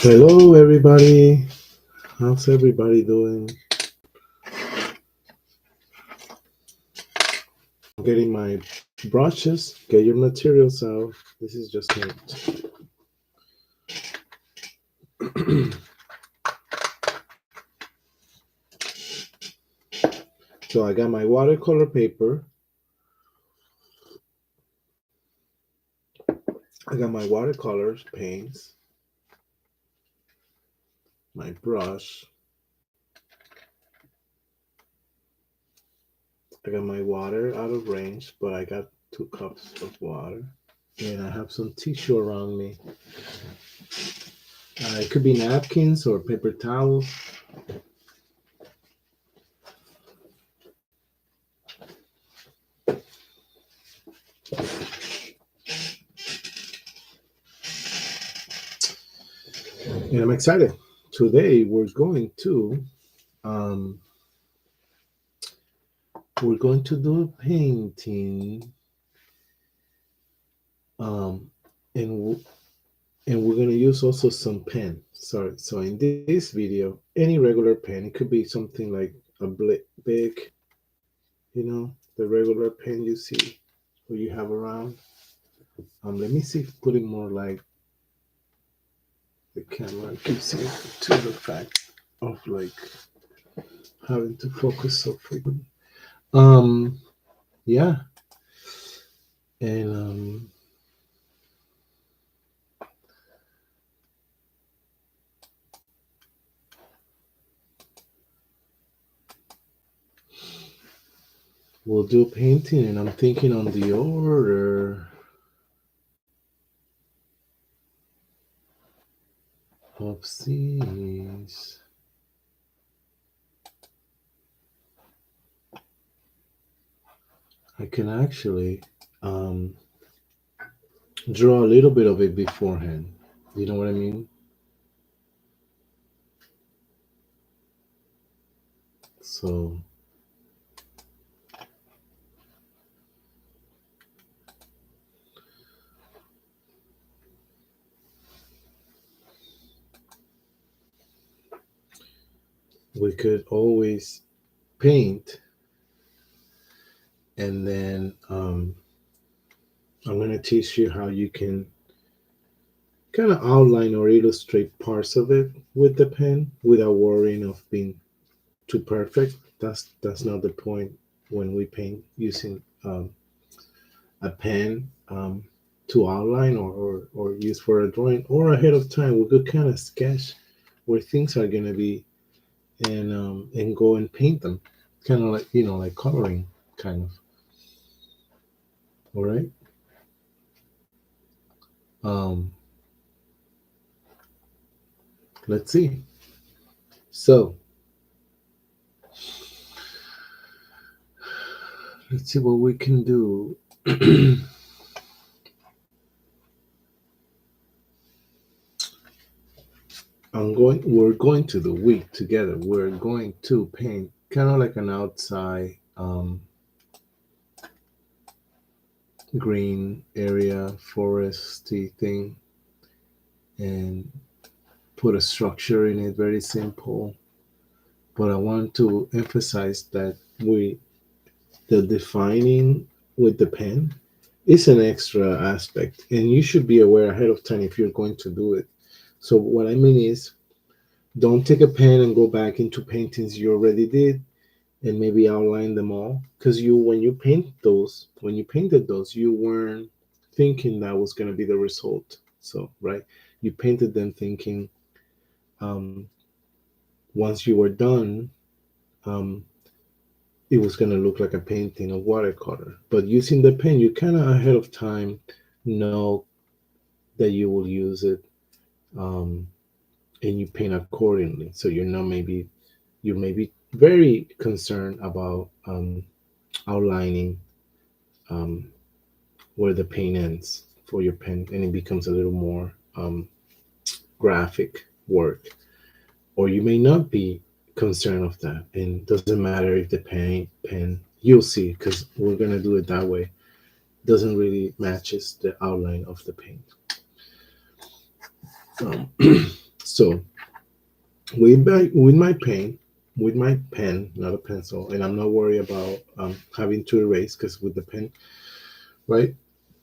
Hello, everybody. How's everybody doing? Getting my brushes. Get your materials out. This is just me. So I got my watercolor paper. I got my watercolors paints. My brush. I got my water out of range, but I got 2 cups of water. And I have some tissue around me. It could be napkins or paper towels. And I'm excited. Today um, we're going to do a painting, um, and we're going to use also some pen. So in this video, any regular pen, it could be something like a big, the regular pen you see or you have around. Let me see if putting more like the camera gives you to the fact of like having to focus so frequently. Um, yeah, and we'll do painting, and I'm thinking on the order of these. I can actually draw a little bit of it beforehand. You know what I mean? So we could always paint, and then I'm going to teach you how you can kind of outline or illustrate parts of it with the pen without worrying of being too perfect. That's not the point when we paint using a pen to outline or use for a drawing or ahead of time. We could kind of sketch where things are going to be and go and paint them, kind of like like coloring, kind of. All right. Um, let's see. So let's see what we can do. We're going to the week together. We're going to paint kind of like an outside green area, foresty thing, and put a structure in it, very simple. But I want to emphasize that the defining with the pen is an extra aspect, and you should be aware ahead of time if you're going to do it. So what I mean is, don't take a pen and go back into paintings you already did and maybe outline them all, because when you painted those, you weren't thinking that was going to be the result. So right, you painted them thinking um, once you were done, um, it was going to look like a painting of watercolor. But using the pen, you kind of ahead of time know that you will use it, um, and you paint accordingly. So you're maybe very concerned about outlining um, where the paint ends for your pen, and it becomes a little more graphic work. Or you may not be concerned of that, and doesn't matter if the pen you'll see, because we're gonna do it that way, doesn't really matches the outline of the paint. So with my pen, not a pencil, and I'm not worried about having to erase because with the pen, right,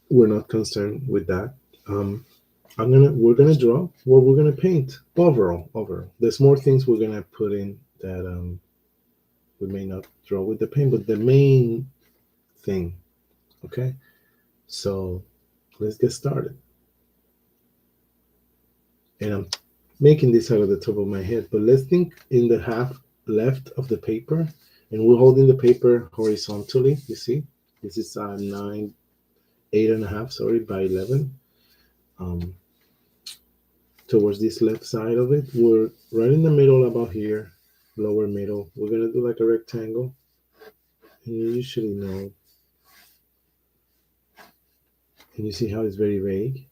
we're not concerned with that. Um, we're gonna draw what we're gonna paint overall. There's more things we're gonna put in that we may not draw with the pen, but the main thing. Okay, so let's get started. And I'm making this out of the top of my head, but let's think in the half left of the paper, and we're holding the paper horizontally. You see, this is 8.5, sorry, by 11. Um, Towards this left side of it, we're right in the middle, about here, lower middle. We're gonna do like a rectangle, and you usually know, and you see how it's very vague.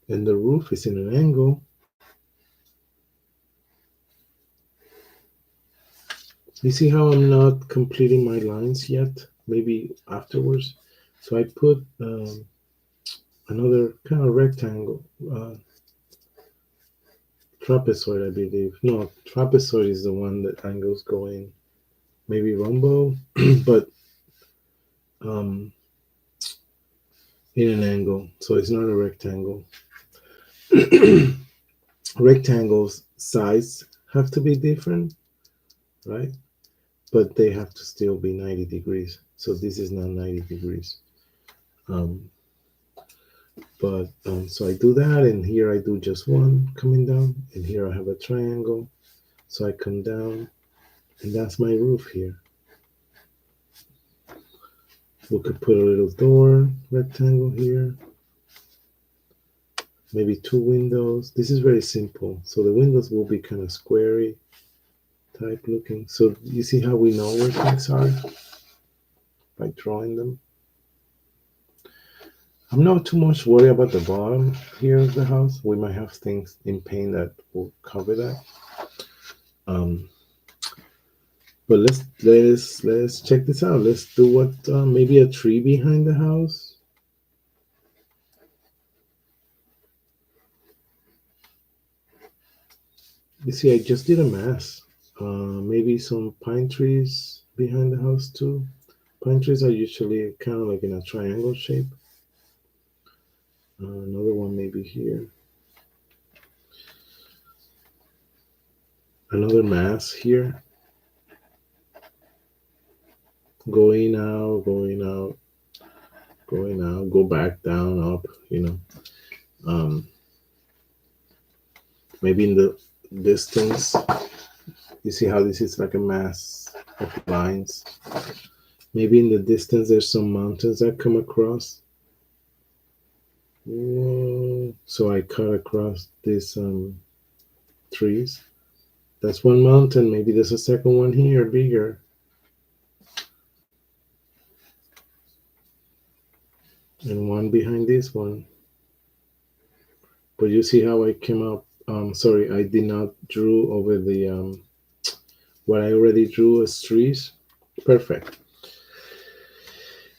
And the roof is in an angle. You see how I'm not completing my lines yet? Maybe afterwards. So I put another kind of rectangle, trapezoid, I believe. No, trapezoid is the one that angles go in. Maybe rhombo, but um, in an angle. So it's not a rectangle. Rectangles size have to be different, right? But they have to still be 90 degrees. So this is not 90 degrees. Um, but so I do that, and here I do just one coming down, and here I have a triangle. So I come down, and that's my roof here. We could put a little door rectangle here, maybe two windows. This is very simple. So the windows will be kind of squarey type looking. So you see how we know where things are by drawing them. I'm not too much worried about the bottom here of the house. We might have things in paint that will cover that. Um, but let's check this out. Let's do what maybe a tree behind the house. You see, I just did a mass. Maybe some pine trees behind the house too. Pine trees are usually kind of like in a triangle shape. Another one maybe here. Another mass here. Going out, going out, going out. Go back down, up. Um, maybe in the distance. You see how this is like a mass of lines. Maybe in the distance there's some mountains that come across. Whoa. So I cut across these trees. That's one mountain. Maybe there's a second one here, bigger. And one behind this one. But you see how I came up. Sorry, I did not drew over the what I already drew as trees. Perfect.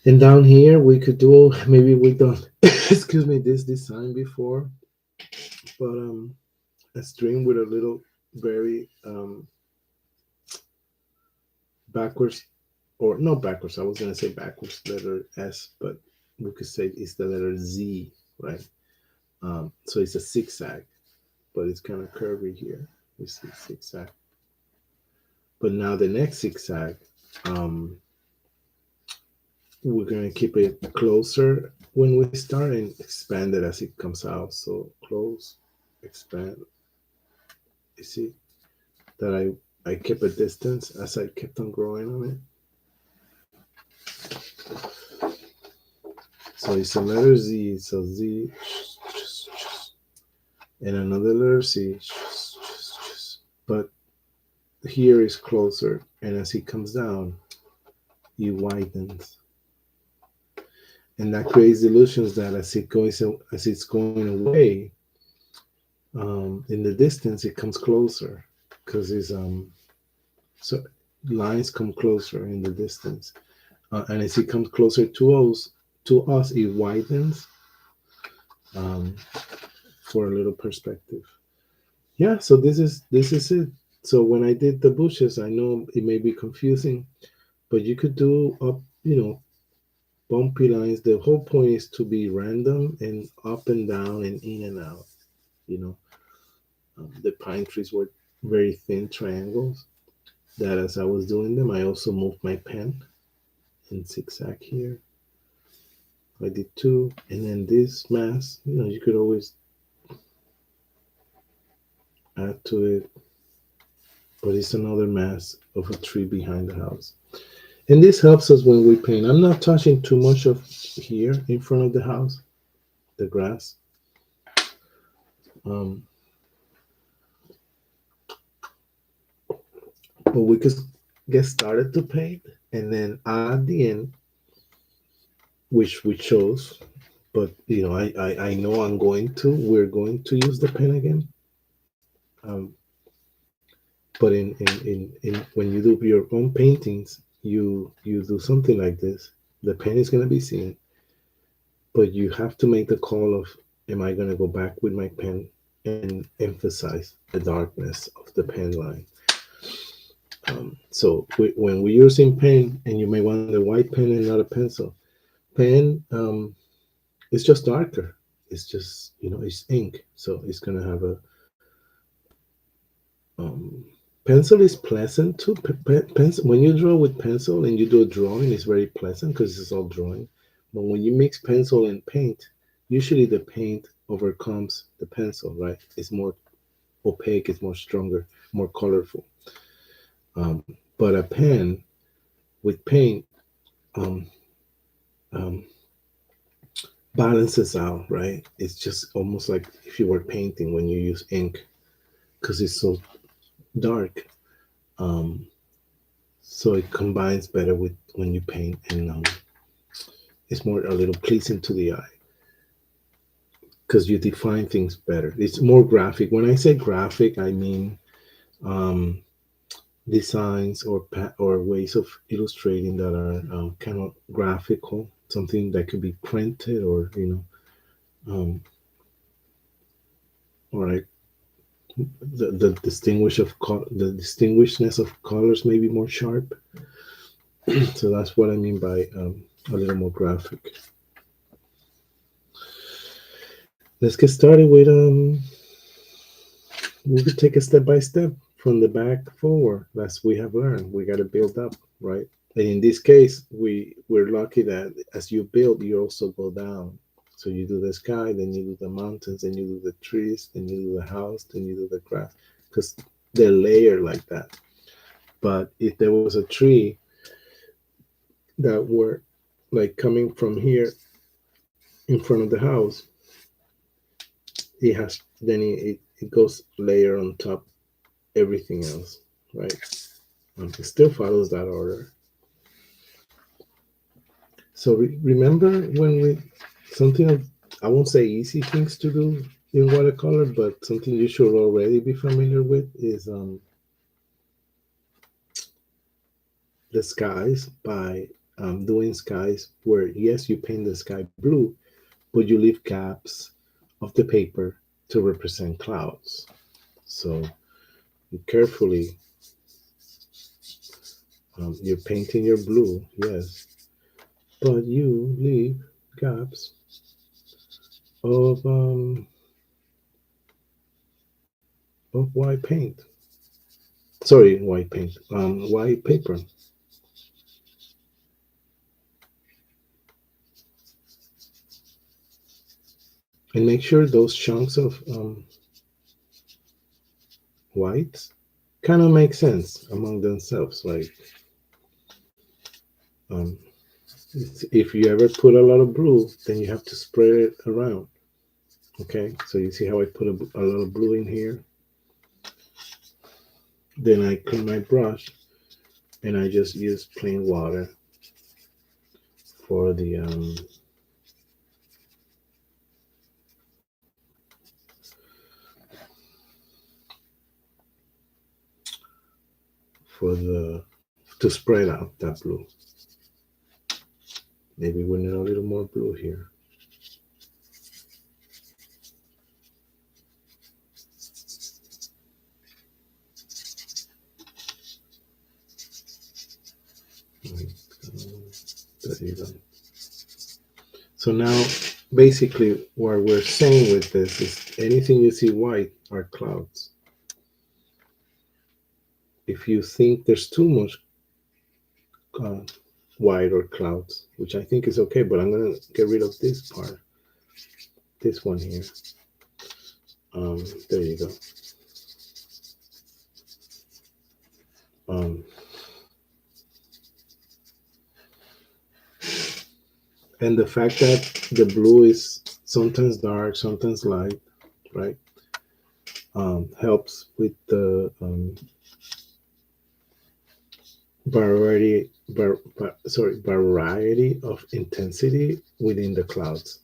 And down here we could do, maybe we done excuse me, this design before, but a string with a little very backwards, or not backwards, I was gonna say backwards letter S, but we could say it's the letter Z, right? So it's a zigzag, but it's kind of curvy here. You see zigzag. But now the next zigzag, we're gonna keep it closer when we start and expand it as it comes out. So close, expand. You see that I kept a distance as I kept on growing on it. So it's a letter Z, so Z, and another letter C, but here is closer, and as it comes down, it widens, and that creates illusions that as it's going away, in the distance it comes closer, because it's so lines come closer in the distance. and as it comes closer to us, it widens, um, for a little perspective. Yeah, so this is it. So when I did the bushes, I know it may be confusing, but you could do up, bumpy lines. The whole point is to be random and up and down and in and out. You know, the pine trees were very thin triangles. That as I was doing them, I also moved my pen in zigzag here. I did two, and then this mass. You could always add to it, but it's another mass of a tree behind the house. And this helps us when we paint. I'm not touching too much of here in front of the house, the grass. Um, but we could get started to paint, and then at the end, which we chose, but I know we're going to use the pen again. Um, but in when you do your own paintings, you do something like this. The pen is going to be seen, but you have to make the call of, am I going to go back with my pen and emphasize the darkness of the pen line. So when we're using pen, and you may want a white pen and not a pencil, pen, it's just darker. It's just, it's ink, so it's going to have a, um, pencil is pleasant too. Pencil, when you draw with pencil and you do a drawing, it's very pleasant because it's all drawing. But when you mix pencil and paint, usually the paint overcomes the pencil, right? It's more opaque, it's more stronger, more colorful. But a pen with paint, um, um, balances out, right? It's just almost like if you were painting when you use ink, because it's so dark. Um, so it combines better with when you paint, and it's more a little pleasing to the eye because you define things better. It's more graphic. When I say graphic, I mean, um, designs or ways of illustrating that are, kind of graphical, something that could be printed, or or like the distinguishedness of colors may be more sharp. So that's what I mean by, a little more graphic. Let's get started with, we could take it step by step from the back forward. As we have learned, we got to build up, right? And in this case, we're lucky that as you build, you also go down. So you do the sky, then you do the mountains, then you do the trees, then you do the house, then you do the grass, because they're layered like that. But if there was a tree that were like coming from here in front of the house, it goes layer on top everything else, right? It still follows that order. So remember when we something of, I won't say easy things to do in watercolor, but something you should already be familiar with is, the skies, by, doing skies where, yes, you paint the sky blue, but you leave gaps of the paper to represent clouds. So you carefully, you're painting your blue, yes, but you leave gaps of, white paint. Sorry, white paint. White paper, and make sure those chunks of, white kind of make sense among themselves. Like, um, if you ever put a lot of blue, then you have to spread it around. Okay, so you see how I put a lot of blue in here. Then I clean my brush, and I just use plain water for the, for the to spread out that blue. Maybe we need a little more blue here. There you go. So now, basically, what we're saying with this is anything you see white are clouds. If you think there's too much uh, white or clouds, which I think is okay, but I'm gonna get rid of this part, this one here. There you go. Um, and the fact that the blue is sometimes dark, sometimes light, right? Helps with the variety of intensity within the clouds.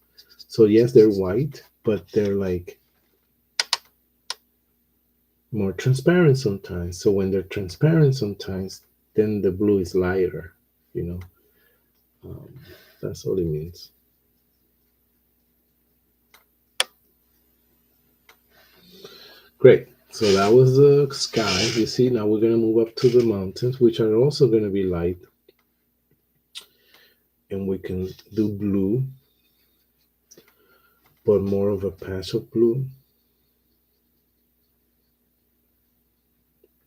So yes, they're white, but they're like more transparent sometimes. So when they're transparent sometimes, then the blue is lighter. You know, um, that's all it means. Great. So that was the sky. You see, now we're gonna move up to the mountains, which are also gonna be light, and we can do blue, but more of a patch of blue.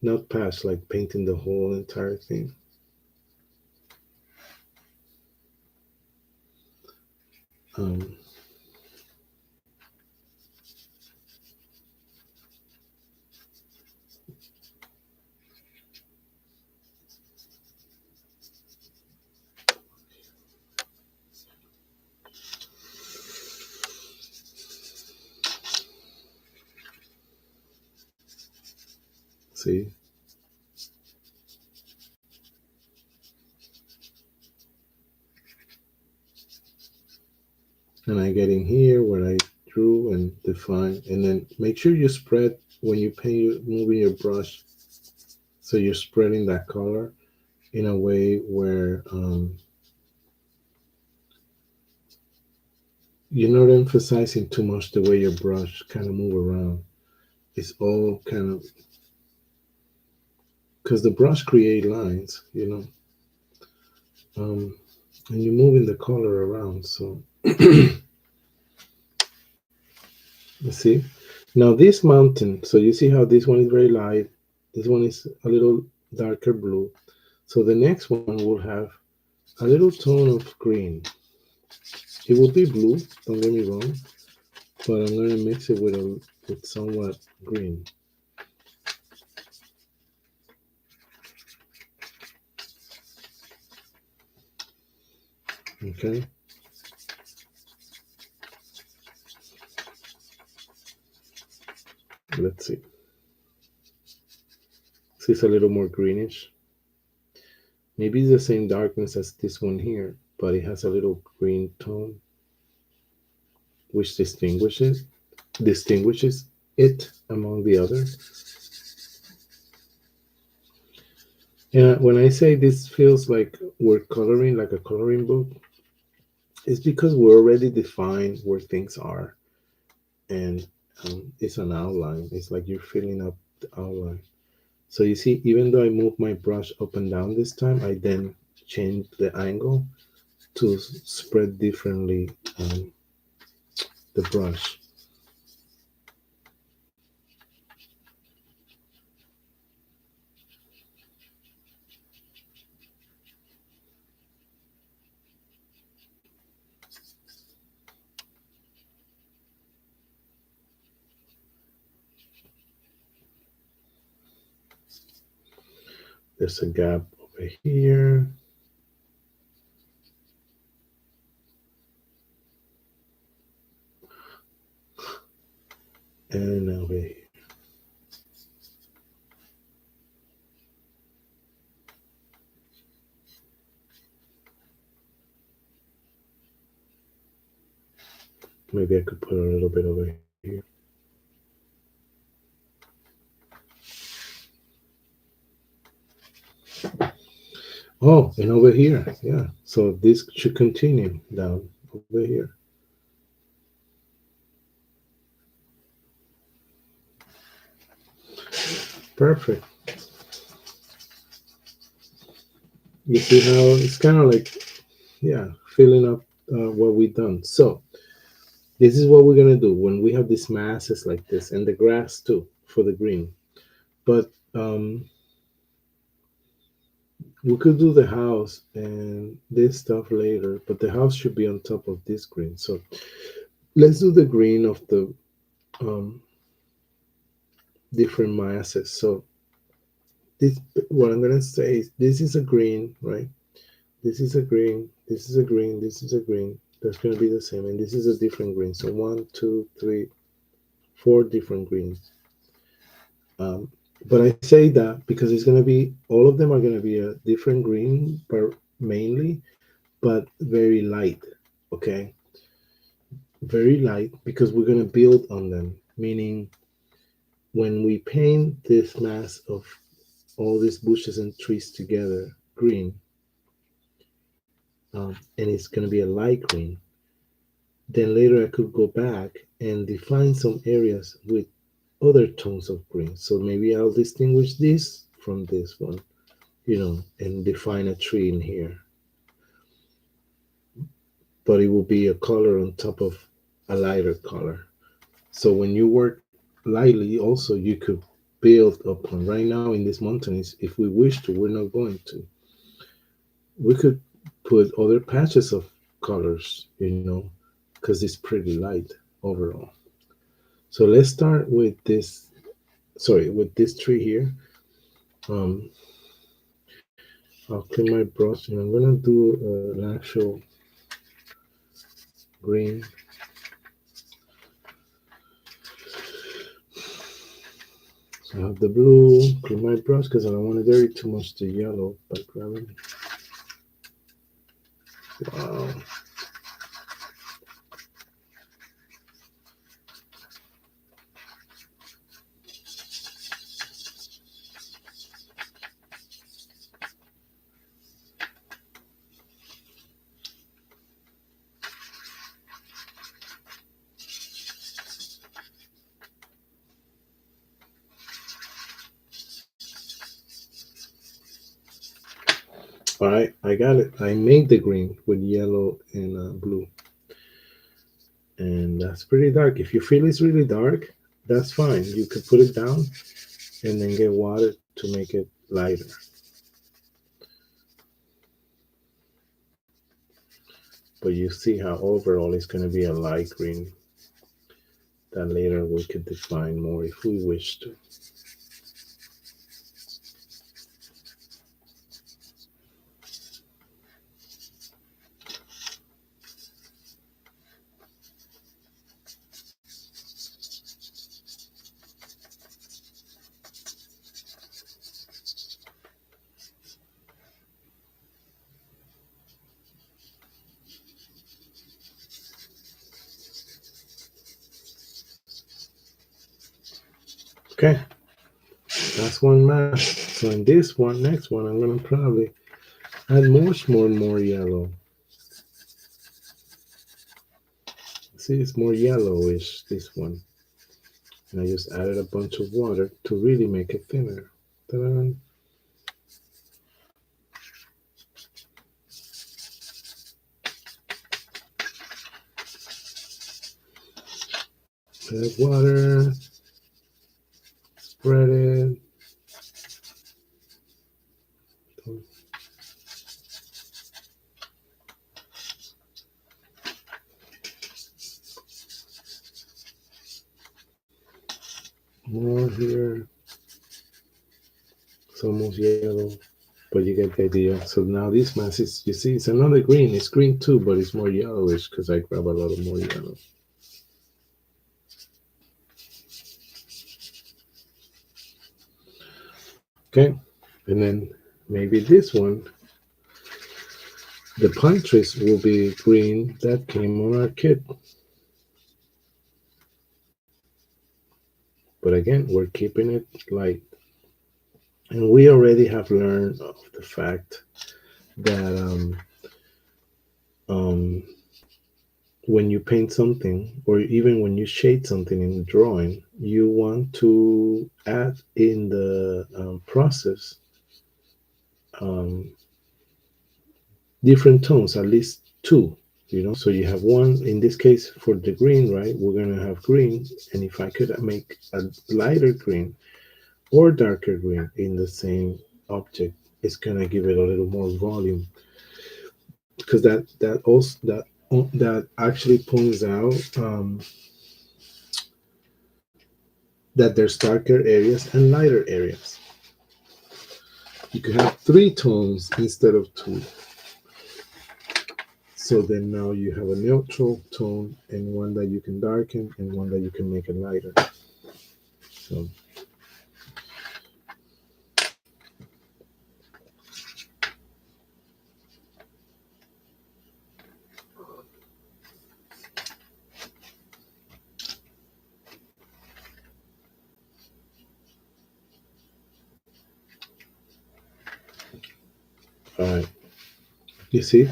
Not patch like painting the whole entire thing. Um, see, and I get in here where I drew and define, and then make sure you spread when you paint, you moving your brush, so you're spreading that color in a way where you're not emphasizing too much the way your brush kind of move around. It's all kind of because the brush create lines, um, and you're moving the color around. So you see, now this mountain. So you see how this one is very light. This one is a little darker blue. So the next one will have a little tone of green. It will be blue. Don't get me wrong, but I'm gonna mix it with somewhat green. Okay. Let's see. See, it's a little more greenish. Maybe it's the same darkness as this one here, but it has a little green tone, which distinguishes it among the others. And when I say this feels like we're coloring, like a coloring book, it's because we already defined where things are, and it's an outline. It's like you're filling up the outline. So you see, even though I move my brush up and down this time, I then change the angle to spread differently the brush. There's a gap over here and over here. Maybe I could put a little bit over here. Oh, and over here, yeah. So this should continue down over here. Perfect. You see how it's kind of like, yeah, filling up what we've done. So this is what we're gonna do when we have these masses like this, and the grass too for the green. But we could do the house and this stuff later, but the house should be on top of this green. So let's do the green of the um, different masses. So this, what I'm gonna say is, this is a green, right? This is a green. This is a green. This is a green. That's gonna be the same, and this is a different green. So one, two, three, four different greens. Um, but I say that because it's gonna be, all of them are gonna be a different green, but mainly, but very light. Okay, very light because we're gonna build on them. Meaning, when we paint this mass of all these bushes and trees together green, and it's going to be a light green, then later I could go back and define some areas with other tones of green. So maybe I'll distinguish this from this one, and define a tree in here. But it will be a color on top of a lighter color. So when you work lightly, also you could build upon. Right now in these mountains, if we wish to, we're not going to. We could put other patches of colors, because it's pretty light overall. So let's start with this. Sorry, with this tree here. Um, I'll clean my brush and I'm gonna do an actual green. So I have the blue. Clean my brush because I don't want to dirty too much the yellow by grabbing. Wow. All right, I got it. I made the green with yellow and blue, and that's pretty dark. If you feel it's really dark, that's fine. You could put it down and then get water to make it lighter. But you see how overall it's going to be a light green that later we could define more if we wish to. Okay, that's one mask. So in this one, next one, I'm going to probably add much more yellow. See, it's more yellowish, this one. And I just added a bunch of water to really make it thinner. Ta-da. Add water, spread it. More here. It's almost yellow, but you get the idea. So now this mass is, you see, it's another green. It's green too, but it's more yellowish because I grab a lot of more yellow. Okay, and then maybe this one, the pine trees will be green that came on our kit. But again, we're keeping it light. And we already have learned of the fact that um, when you paint something, or even when you shade something in the drawing, you want to add in the process um, different tones, at least two. So you have one in this case for the green, right? We're gonna have green, and if I could make a lighter green or darker green in the same object, it's gonna give it a little more volume, because that actually points out that there's darker areas and lighter areas. You could have three tones instead of two. So then now you have a neutral tone and one that you can darken and one that you can make it lighter. So all right, you see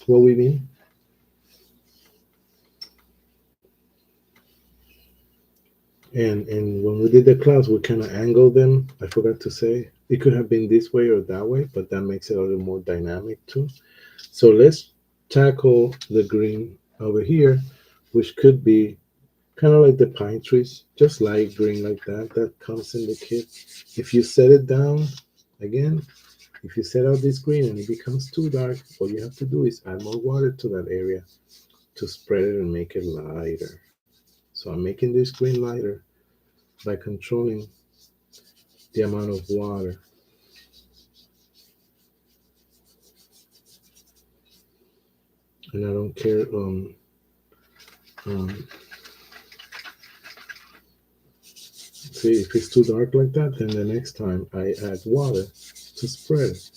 what we mean? And when we did the clouds, we kind of angled them. I forgot to say it could have been this way or that way, but that makes it a little more dynamic too. So let's tackle the green over here, which could be kind of like the pine trees, just light green like that. That comes in the kit. If you set it down, again, if you set out this green and it becomes too dark, all you have to do is add more water to that area to spread it and make it lighter. So I'm making this green lighter by controlling the amount of water. And I don't care um, see if it's too dark like that, then the next time I add water to spread it.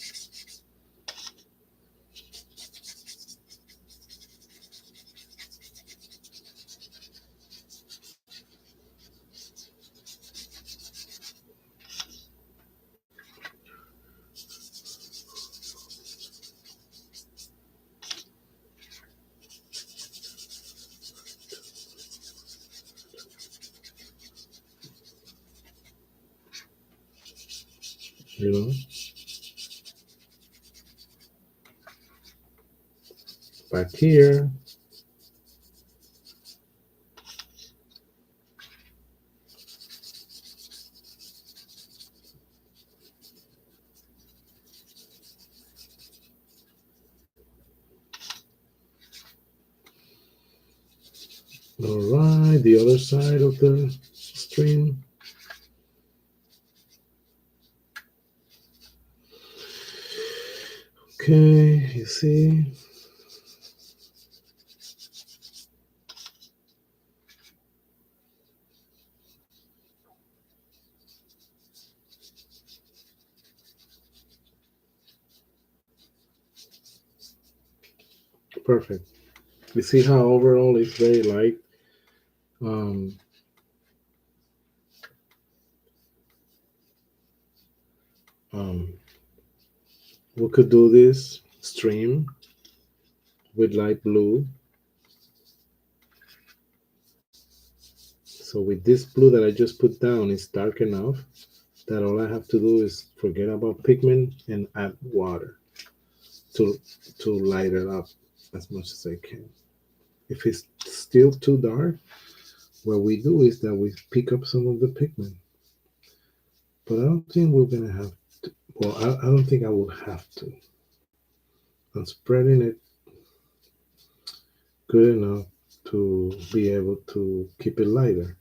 You know, back here, all right, the other side of the stream. Okay, you see, perfect. You see how overall it's very light. Um, um, we could do this stream with light blue. So with this blue that I just put down, it's dark enough that all I have to do is forget about pigment and add water to light it up as much as I can. If it's still too dark, what we do is that we pick up some of the pigment. But I don't think we're gonna have to. Well, I don't think I will have to. I'm spreading it good enough to be able to keep it lighter.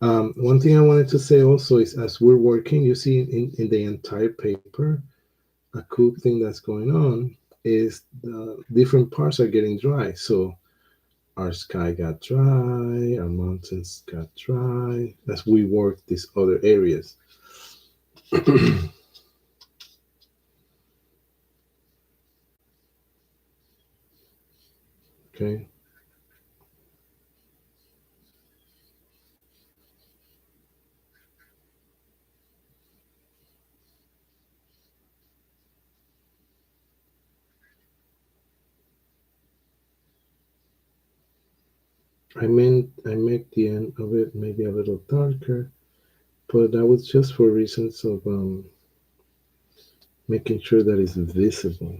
One thing I wanted to say also is as we're working, you see in the entire paper, a cool thing that's going on is the different parts are getting dry. So our sky got dry, our mountains got dry as we work these other areas. Okay. I make the end of it maybe a little darker, but that was just for reasons of making sure that it's visible.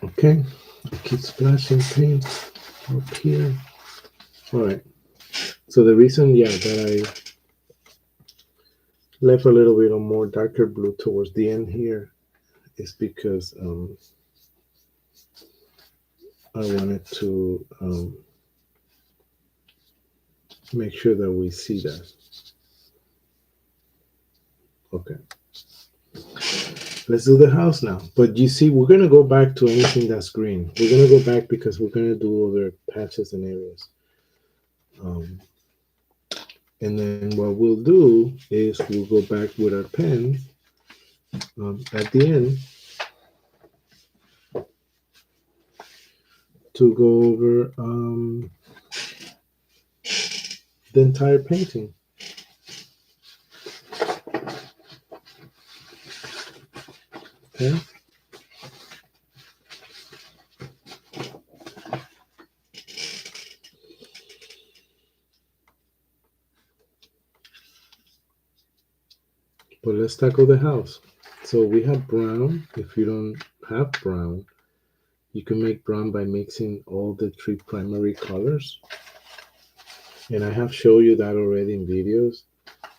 Okay, I keep splashing paint up here. All right. So the reason, yeah, that I left a little bit of more darker blue towards the end here is because I wanted to make sure that we see that. Okay, let's do the house now. But you see, we're gonna go back to anything that's green. We're gonna go back because we're gonna do other patches and areas. Um, and then what we'll do is we'll go back with our pen at the end to go over the entire painting. Okay. But let's tackle the house. So we have brown. If you don't have brown, you can make brown by mixing all the three primary colors. And I have shown you that already in videos.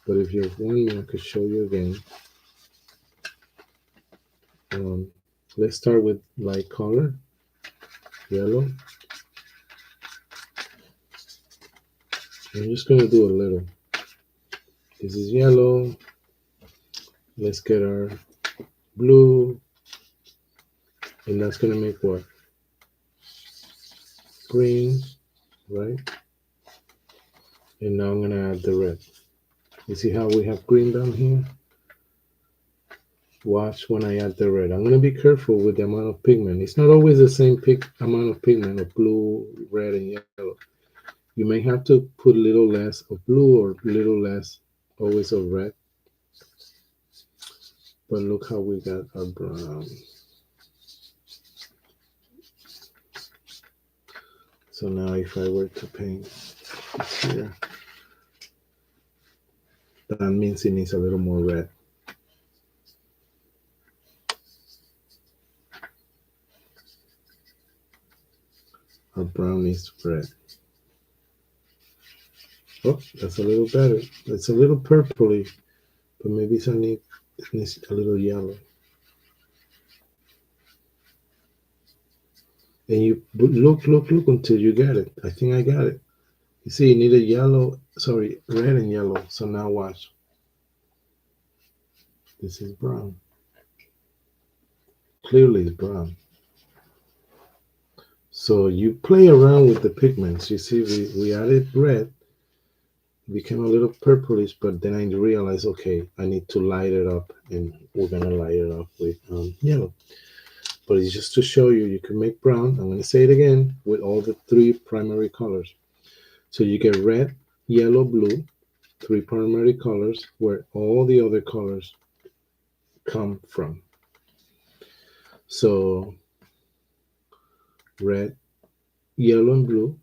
But if you want me, I could show you again. Let's start with light color, yellow. I'm just going to do a little. This is yellow. Let's get our blue. And that's going to make what? Green, right? And now I'm going to add the red. You see how we have green down here? Watch when I add the red. I'm going to be careful with the amount of pigment. It's not always the same amount of pigment of blue, red, and yellow. You may have to put a little less of blue or a little less always of red. But look how we got our brown. So now if I were to paint this here, that means it needs a little more red. Our brown is red. Oh, that's a little better. It's a little purpley, but maybe it needs a little yellow. And you look until you get it. I think I got it. You see, you need a yellow, sorry, red and yellow. So now watch. This is brown. Clearly it's brown. So you play around with the pigments. You see, we added red. It became a little purplish, but then I realized, okay, I need to light it up, and we're gonna light it up with yellow. But it's just to show you, you can make brown. I'm gonna say it again with all the three primary colors. So you get red, yellow, blue, three primary colors where all the other colors come from. So red, yellow, and blue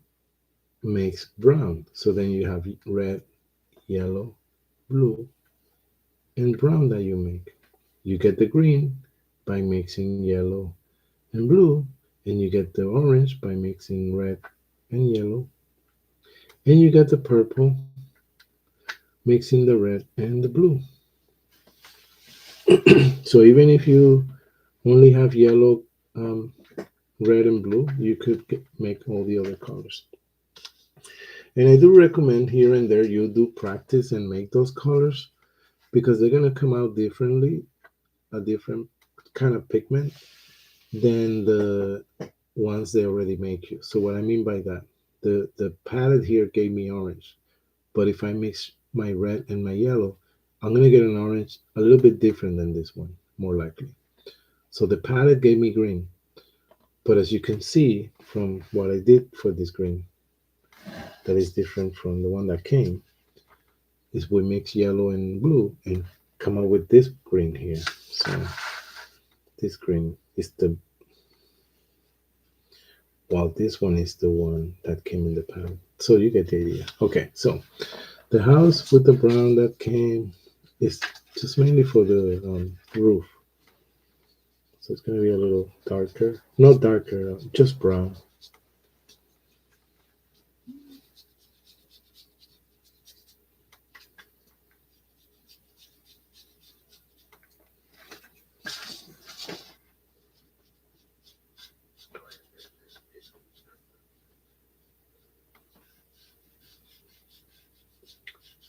makes brown. So then you have red, yellow, blue, and brown that you make. You get the green by mixing yellow and blue, and you get the orange by mixing red and yellow, and you get the purple mixing the red and the blue. So even if you only have yellow, red, and blue, you could make all the other colors. And I do recommend here and there you do practice and make those colors because they're going to come out differently, a different kind of pigment than the ones they already make you. So what I mean by that, the palette here gave me orange, but if I mix my red and my yellow, I'm going to get an orange a little bit different than this one, more likely. So the palette gave me green, but as you can see from what I did for this green, that is different from the one that came, is we mix yellow and blue and come up with this green here. So this green is the while this one is the one that came in the pan. So you get the idea. Okay, so the house with the brown that came is just mainly for the roof. So it's going to be a little darker. Not darker, just brown.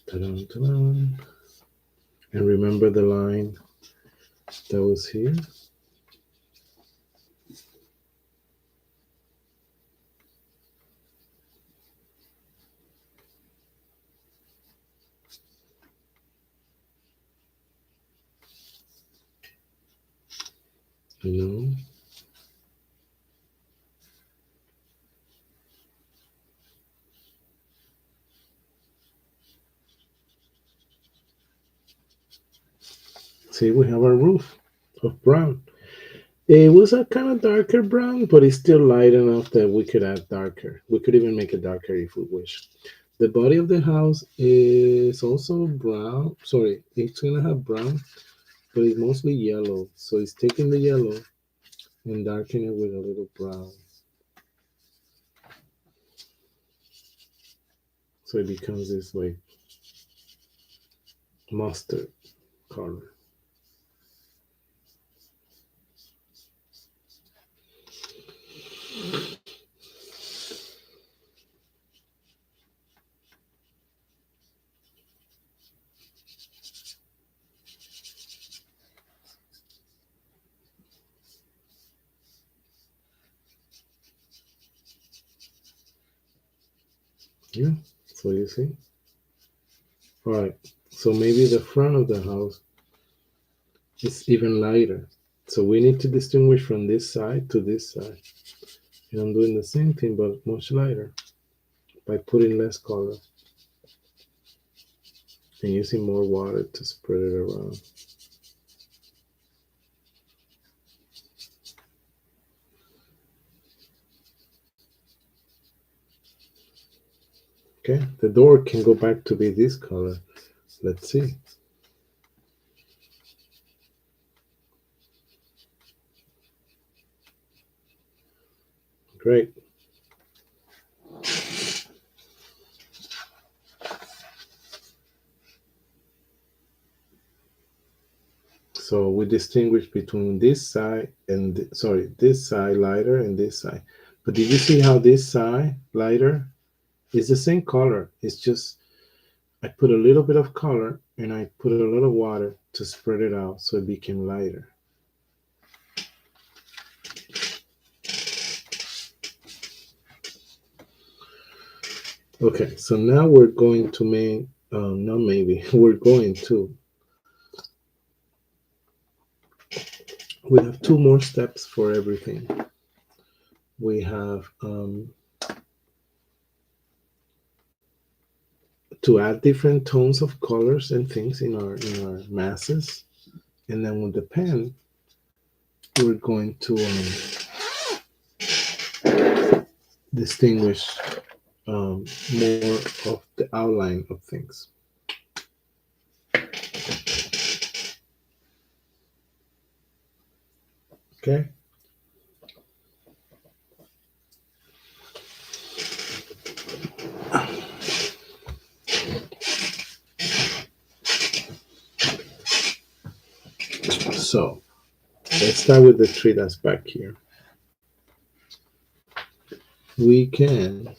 Ta-dum, ta-dum. And remember the line that was here? You know? See, we have our roof of brown. It was a kind of darker brown, but it's still light enough that we could add darker. We could even make it darker if we wish. The body of the house is also brown. Sorry, it's gonna have brown, but it's mostly yellow. So it's taking the yellow and darkening it with a little brown. So it becomes this like mustard color. Yeah. So you see? All right. So maybe the front of the house is even lighter. So we need to distinguish from this side to this side. And I'm doing the same thing but much lighter by putting less color and using more water to spread it around. Okay, the door can go back to be this color. Let's see. Great. So we distinguish between this side and sorry, this side lighter and this side. But did you see how this side lighter is the same color? It's just I put a little bit of color and I put a little water to spread it out so it became lighter. Okay, so now we're going to make, not maybe, we're going to, we have two more steps for everything. We have to add different tones of colors and things in our masses, and then with the pen, we're going to distinguish more of the outline of things. Okay. So let's start with the tree that's back here. We can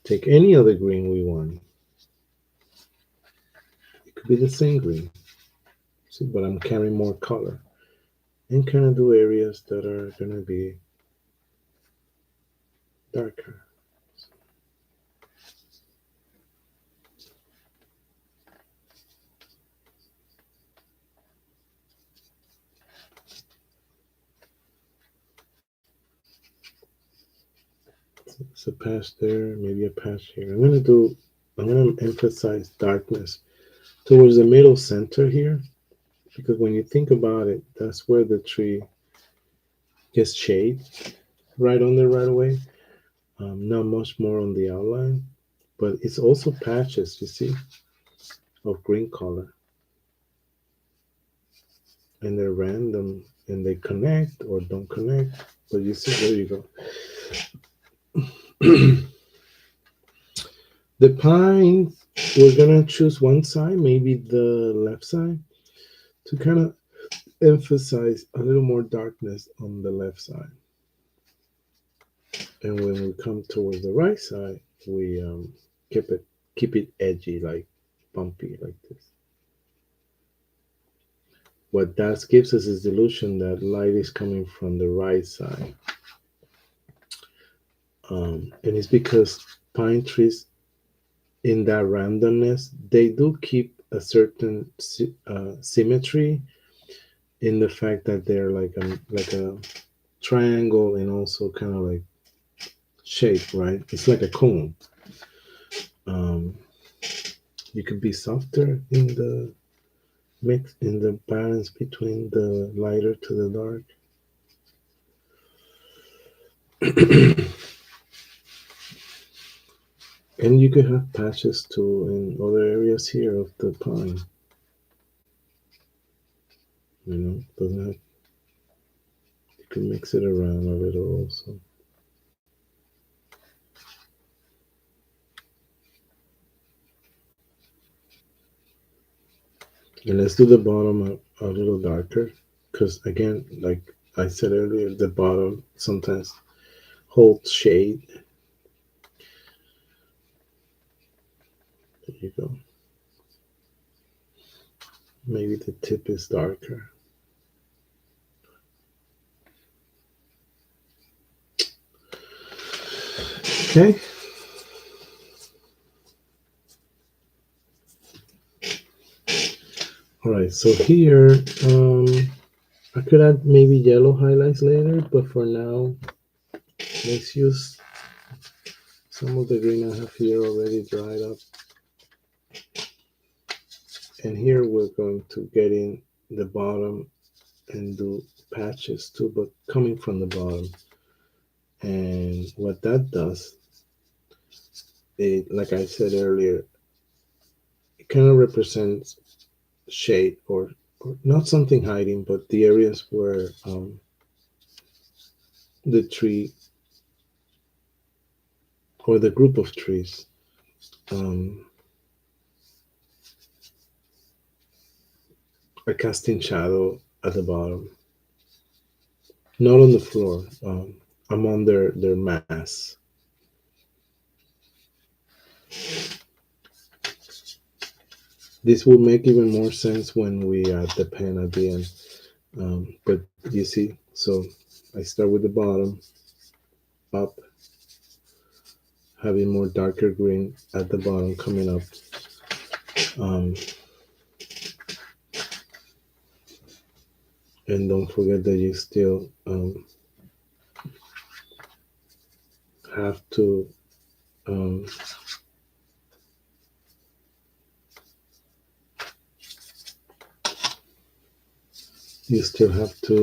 take any other green we want. It could be the same green. See, but I'm carrying more color and kind of do areas that are going to be darker. It's a patch there, maybe a patch here. I'm going to emphasize darkness towards the middle center here, because when you think about it, that's where the tree just shade right on there right away. Not much more on the outline, but it's also patches, you see, of green color, and they're random and they connect or don't connect. But you see, there you go. The pines, we're gonna choose one side, maybe the left side, to kind of emphasize a little more darkness on the left side. And when we come towards the right side, we keep it edgy, like bumpy, like this. What that gives us is the illusion that light is coming from the right side, and it's because pine trees, in that randomness, they do keep a certain symmetry in the fact that they're like a triangle and also kind of like shape, right? It's like a cone. Um, you could be softer in the mix in the balance between the lighter to the dark. And you could have patches too in other areas here of the pine. Doesn't have, you can mix it around a little also. And let's do the bottom a little darker, because again, like I said earlier, the bottom sometimes holds shade. There you go. Maybe the tip is darker. Okay. All right. So here, I could add maybe yellow highlights later, but for now, let's use some of the green I have here already dried up. And here we're going to get in the bottom and do patches too, but coming from the bottom. And what that does, it, like I said earlier, it kind of represents shade, or not something hiding, but the areas where the tree or the group of trees um, are casting shadow at the bottom, not on the floor, among their mass. This will make even more sense when we add the pen at the end. But you see, so I start with the bottom up, having more darker green at the bottom coming up. Um, and don't forget that you still have to um, you still have to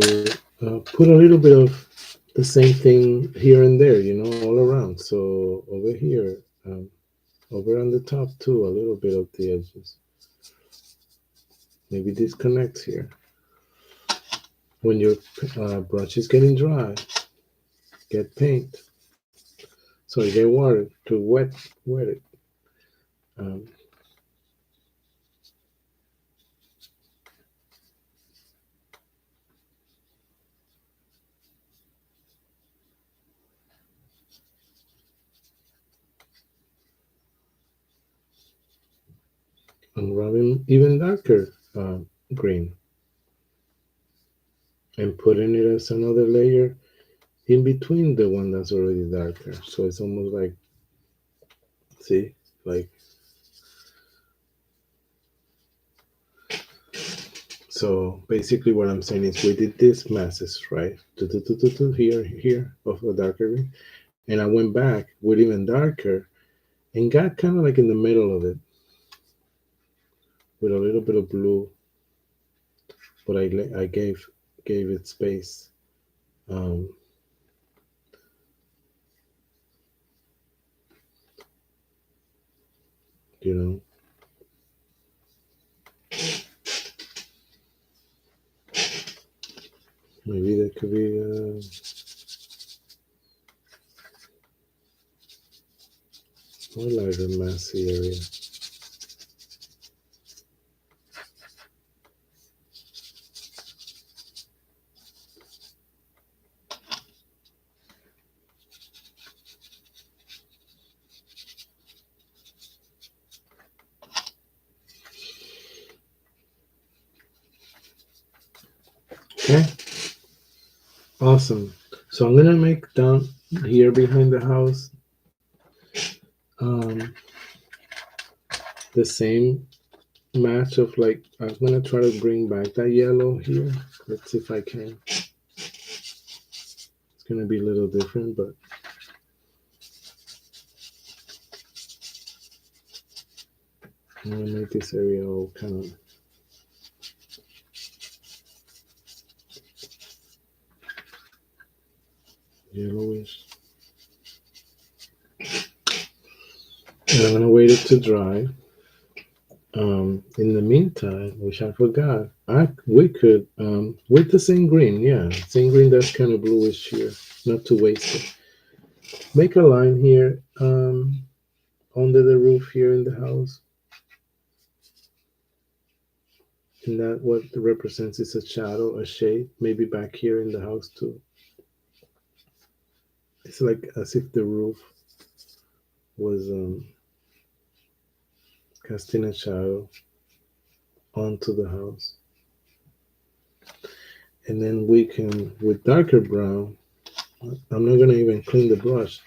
put a little bit of the same thing here and there, all around. So over here, over on the top too, a little bit of the edges. Maybe this connects here. When your brush is getting dry, get paint. So you get water to wet it. Um, and rubbing even darker green and putting it as another layer in between the one that's already darker. So it's almost like, see, like, so basically what I'm saying is we did this masses, right? Here of a darker green. And I went back with even darker and got kind of like in the middle of it with a little bit of blue, but I gave it space Um, you know, maybe there could be a more lighter, massy area. Okay, awesome. So I'm gonna make down here behind the house um, the same match of like I'm gonna try to bring back that yellow here. Let's see if I can. It's gonna be a little different, but I'm gonna make this area all kind of yellowish. And I'm gonna wait it to dry. In the meantime, which I forgot, we could with the same green, yeah, same green that's kind of bluish here, not to waste it. Make a line here under the roof here in the house, and that what represents is a shadow, a shade, maybe back here in the house too. It's like as if the roof was casting a shadow onto the house, and then we can with darker brown. I'm not gonna even clean the brush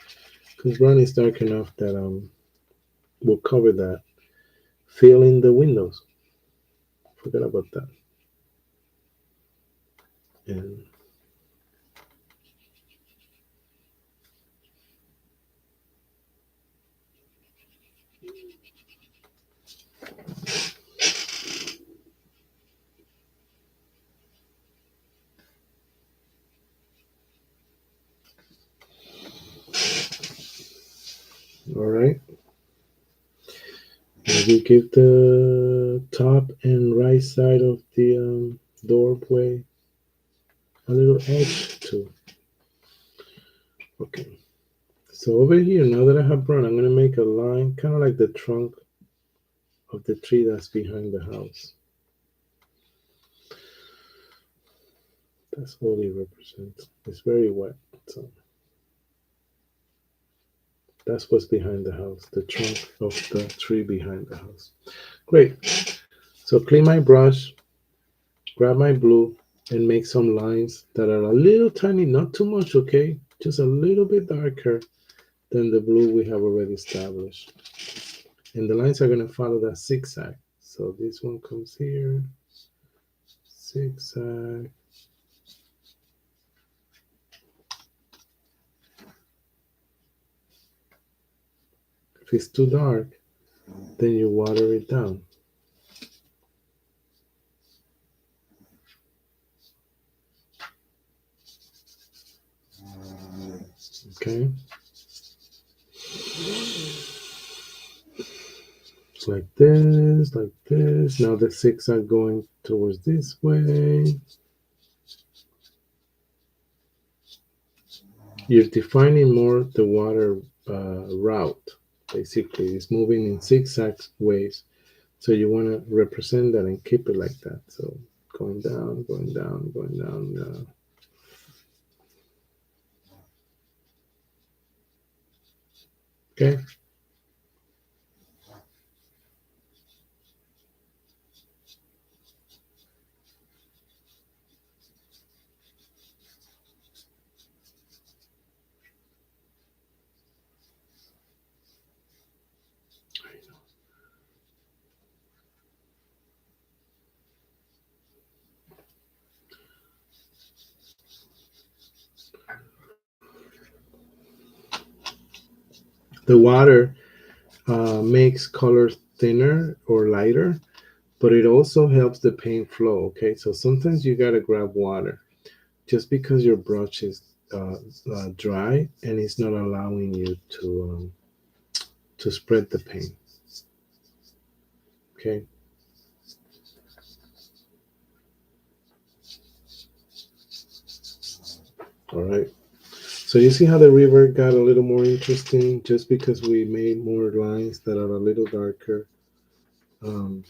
because brown is dark enough that we'll cover that. Fill in the windows. Forgot about that. And all right, maybe give the top and right side of the doorway a little edge too. Okay. So over here, now that I have brown, I'm gonna make a line, kind of like the trunk of the tree that's behind the house. That's what it represents. It's very wet, so that's what's behind the house, the trunk of the tree behind the house. Great. So clean my brush, grab my blue, and make some lines that are a little tiny, not too much, okay? Just a little bit darker than the blue we have already established. And the lines are going to follow that zigzag. So this one comes here, zigzag. If it's too dark, then you water it down. Okay? It's like this, like this. Now the zigzag going towards this way. You're defining more the water route. Basically, it's moving in zigzag ways. So you want to represent that and keep it like that. So going down, going down, going down. Okay. The water makes colors thinner or lighter, but it also helps the paint flow. Okay, so sometimes you gotta grab water. just because your brush is dry and it's not allowing you to spread the paint. Okay. All right. So you see how the river got a little more interesting just because we made more lines that are a little darker. Um,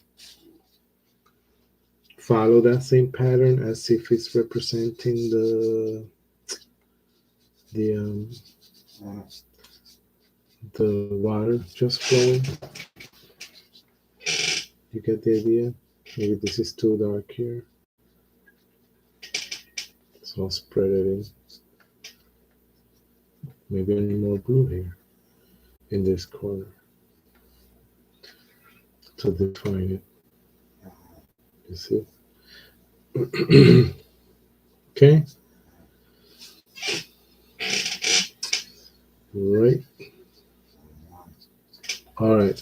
Follow that same pattern as if it's representing the the water just flowing. You get the idea? Maybe this is too dark here, so I'll spread it in. Maybe I need more blue here in this corner to define it. You see? Okay. Right. All right.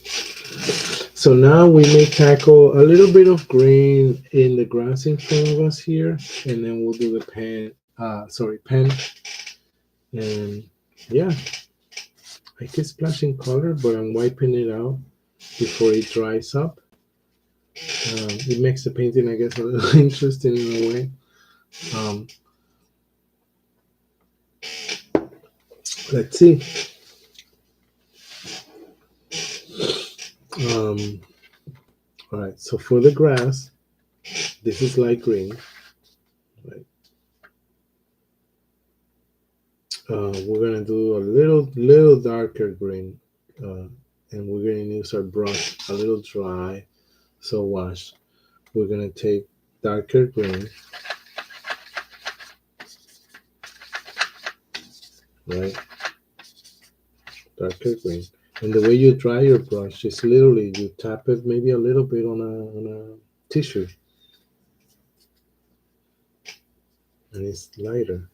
So now we may tackle a little bit of green in the grass in front of us here, and then we'll do the pen. And yeah, I can splash in color, but I'm wiping it out before it dries up. It makes the painting, I guess, a little interesting in a way. Um, let's see. Um, all right, so for the grass, this is light green. Right. We're gonna do a little darker green, and we're gonna use our brush a little dry. So watch. We're gonna take darker green, right? Darker green. And the way you dry your brush is literally you tap it maybe a little bit on a tissue, and it's lighter.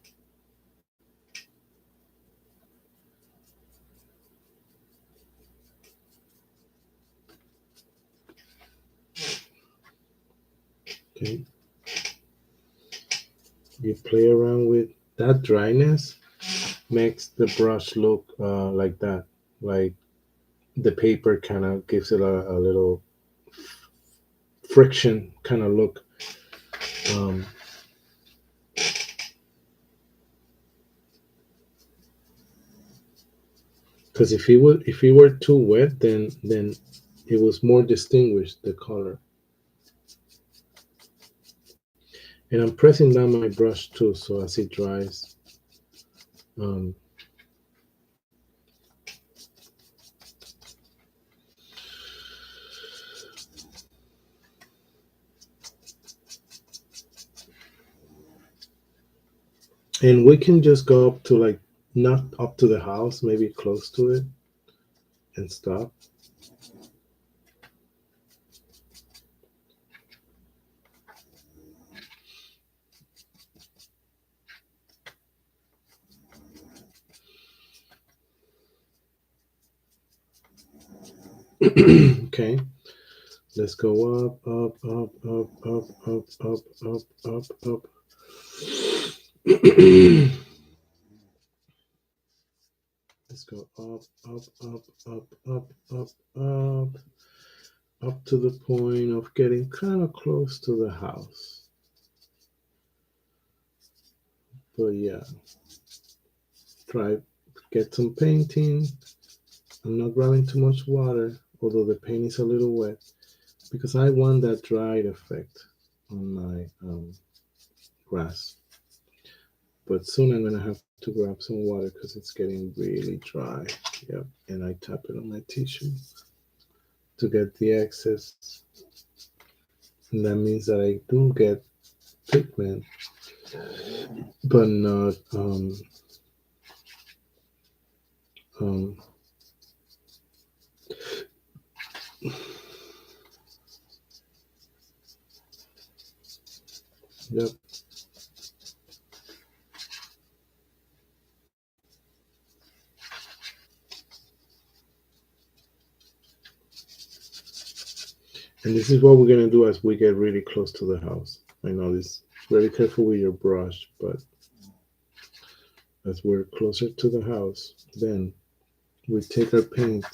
Okay. You play around with that dryness makes the brush look like that, like the paper kind of gives it a little friction kind of look. Um, because if it were too wet, then it was more distinguished the color. And I'm pressing down my brush too, so as it dries. Um, and we can just go up to like not up to the house, maybe close to it, and stop. Okay, let's go up. Let's go up, up to the point of getting kind of close to the house. But yeah, try get some painting. I'm not grabbing too much water, although the paint is a little wet, because I want that dried effect on my grass. But soon I'm gonna have to grab some water because it's getting really dry. Yep, and I tap it on my tissue to get the excess. And that means that I do get pigment, but not um, yep. And this is what we're gonna do as we get really close to the house. I know this. Very careful with your brush, but as we're closer to the house, then we take our paint.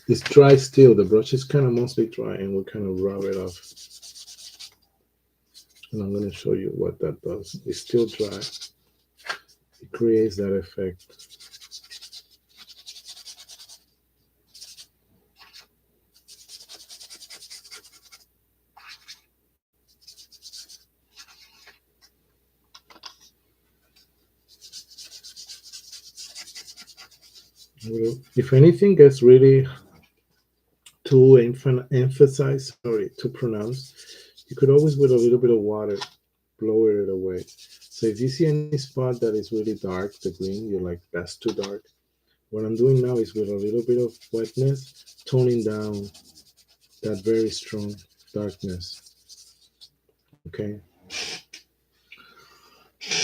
It's dry still. The brush is kind of mostly dry, and we kind of rub it off. And I'm going to show you what that does. It's still dry. It creates that effect. If anything gets really too emphasized, sorry, to pronounce, you could always, with a little bit of water, blow it away. So if you see any spot that is really dark, the green, you're like, that's too dark. What I'm doing now is with a little bit of wetness, toning down that very strong darkness. Okay.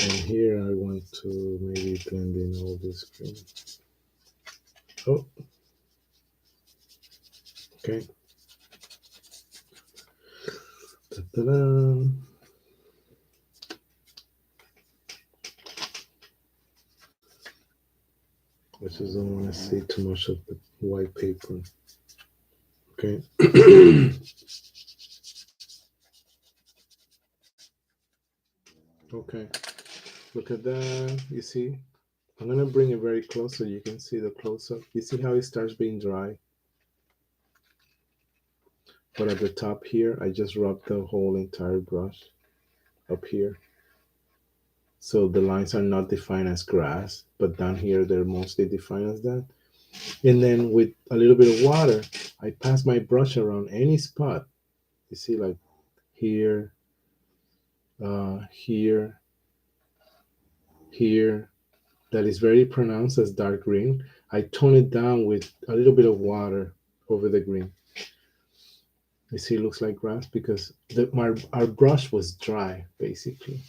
And here I want to maybe blend in all this green. Oh, okay. Ta-da-da. I just don't want to see too much of the white paper. Okay. Okay. Look at that. You see? I'm going to bring it very close so you can see the close up. You see how it starts being dry? But at the top here, I just rubbed the whole entire brush up here. So the lines are not defined as grass, but down here they're mostly defined as that. And then with a little bit of water, I pass my brush around any spot. You see, like here, here, here, that is very pronounced as dark green. I tone it down with a little bit of water over the green. You see, it looks like grass because our brush was dry, basically.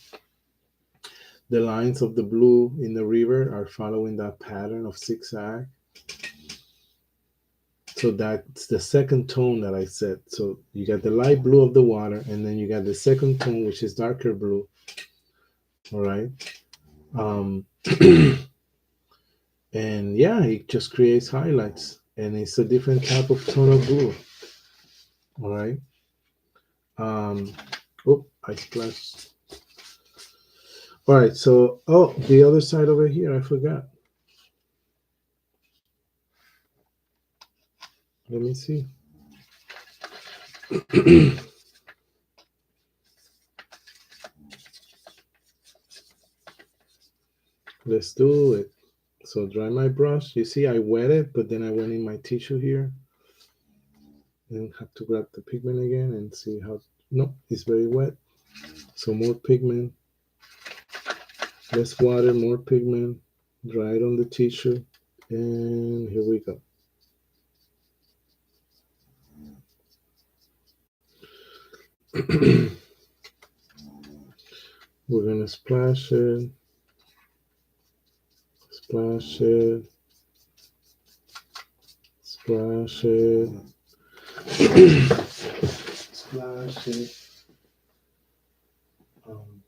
The lines of the blue in the river are following that pattern of zigzag. So that's the second tone that I said. So you got the light blue of the water, and then you got the second tone, which is darker blue. All right. Um, and yeah, it just creates highlights, and it's a different type of tone of blue. All right. Um, oh, I splashed. All right. So, oh, the other side over here, I forgot. Let me see. Let's do it. So dry my brush. You see, I wet it, but then I went in my tissue here and have to grab the pigment again and see how. No, it's very wet. So more pigment, less water, more pigment. Dry it on the tissue, and here we go. We're gonna splash it, splash it, splash it, splash it. Um,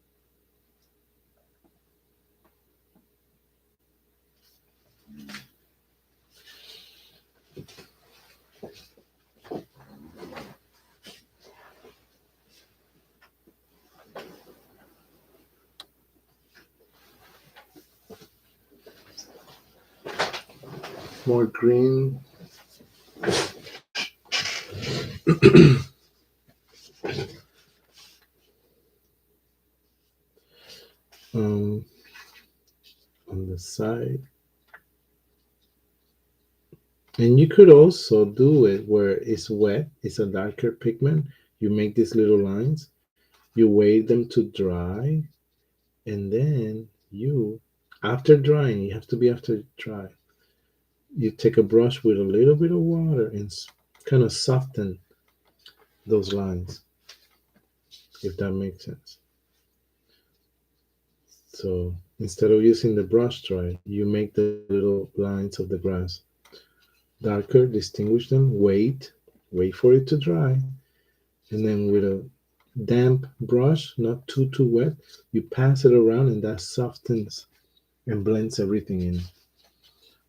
more green. um, on the side. And you could also do it where it's wet, it's a darker pigment. You make these little lines, you wait them to dry, and then after drying, you have to be after dry. You take a brush with a little bit of water and kind of soften those lines, if that makes sense. So instead of using the brush dry, you make the little lines of the grass darker, distinguish them, wait for it to dry, and then with a damp brush, not too wet, you pass it around and that softens and blends everything in.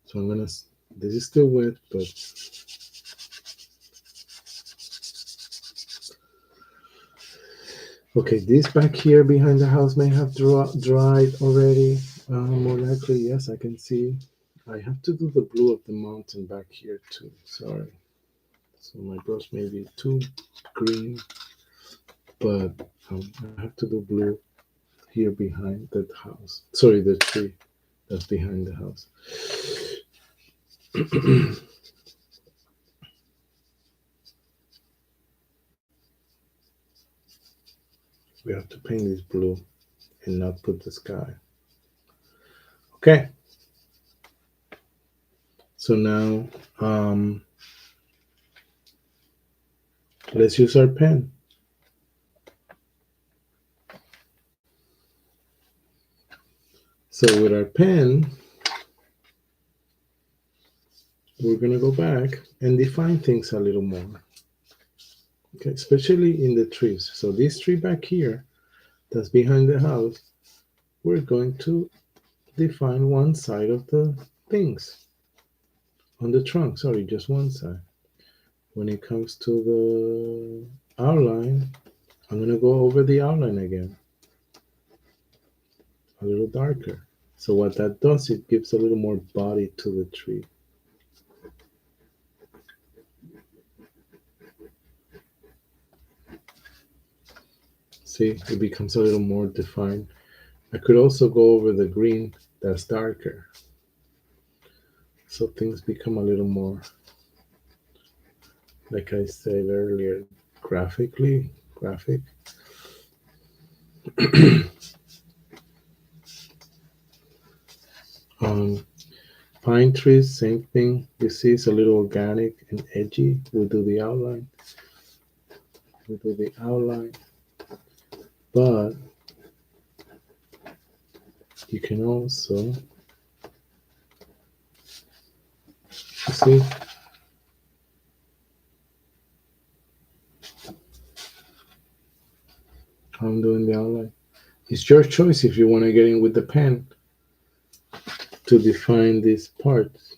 So I'm gonna, this is still wet, but okay, this back here behind the house may have dried already. More likely, yes, I can see. I have to do the blue of the mountain back here too. Sorry. So my brush may be too green, but I have to do blue here behind the house. Sorry, the tree that's behind the house. We have to paint this blue and not put the sky. Okay. So now let's use our pen. So with our pen, we're going to go back and define things a little more. Okay, especially in the trees. So this tree back here that's behind the house, we're going to define one side of the things on the trunk. Sorry, just one side. When it comes to the outline, I'm going to go over the outline again, a little darker. So what that does, it gives a little more body to the tree. See, it becomes a little more defined. I could also go over the green that's darker. So things become a little more, like I said earlier, graphic. um, Pine trees, same thing. You see, it's a little organic and edgy. We do the outline. But you can also see how I'm doing the outline. It's your choice if you want to get in with the pen to define these parts.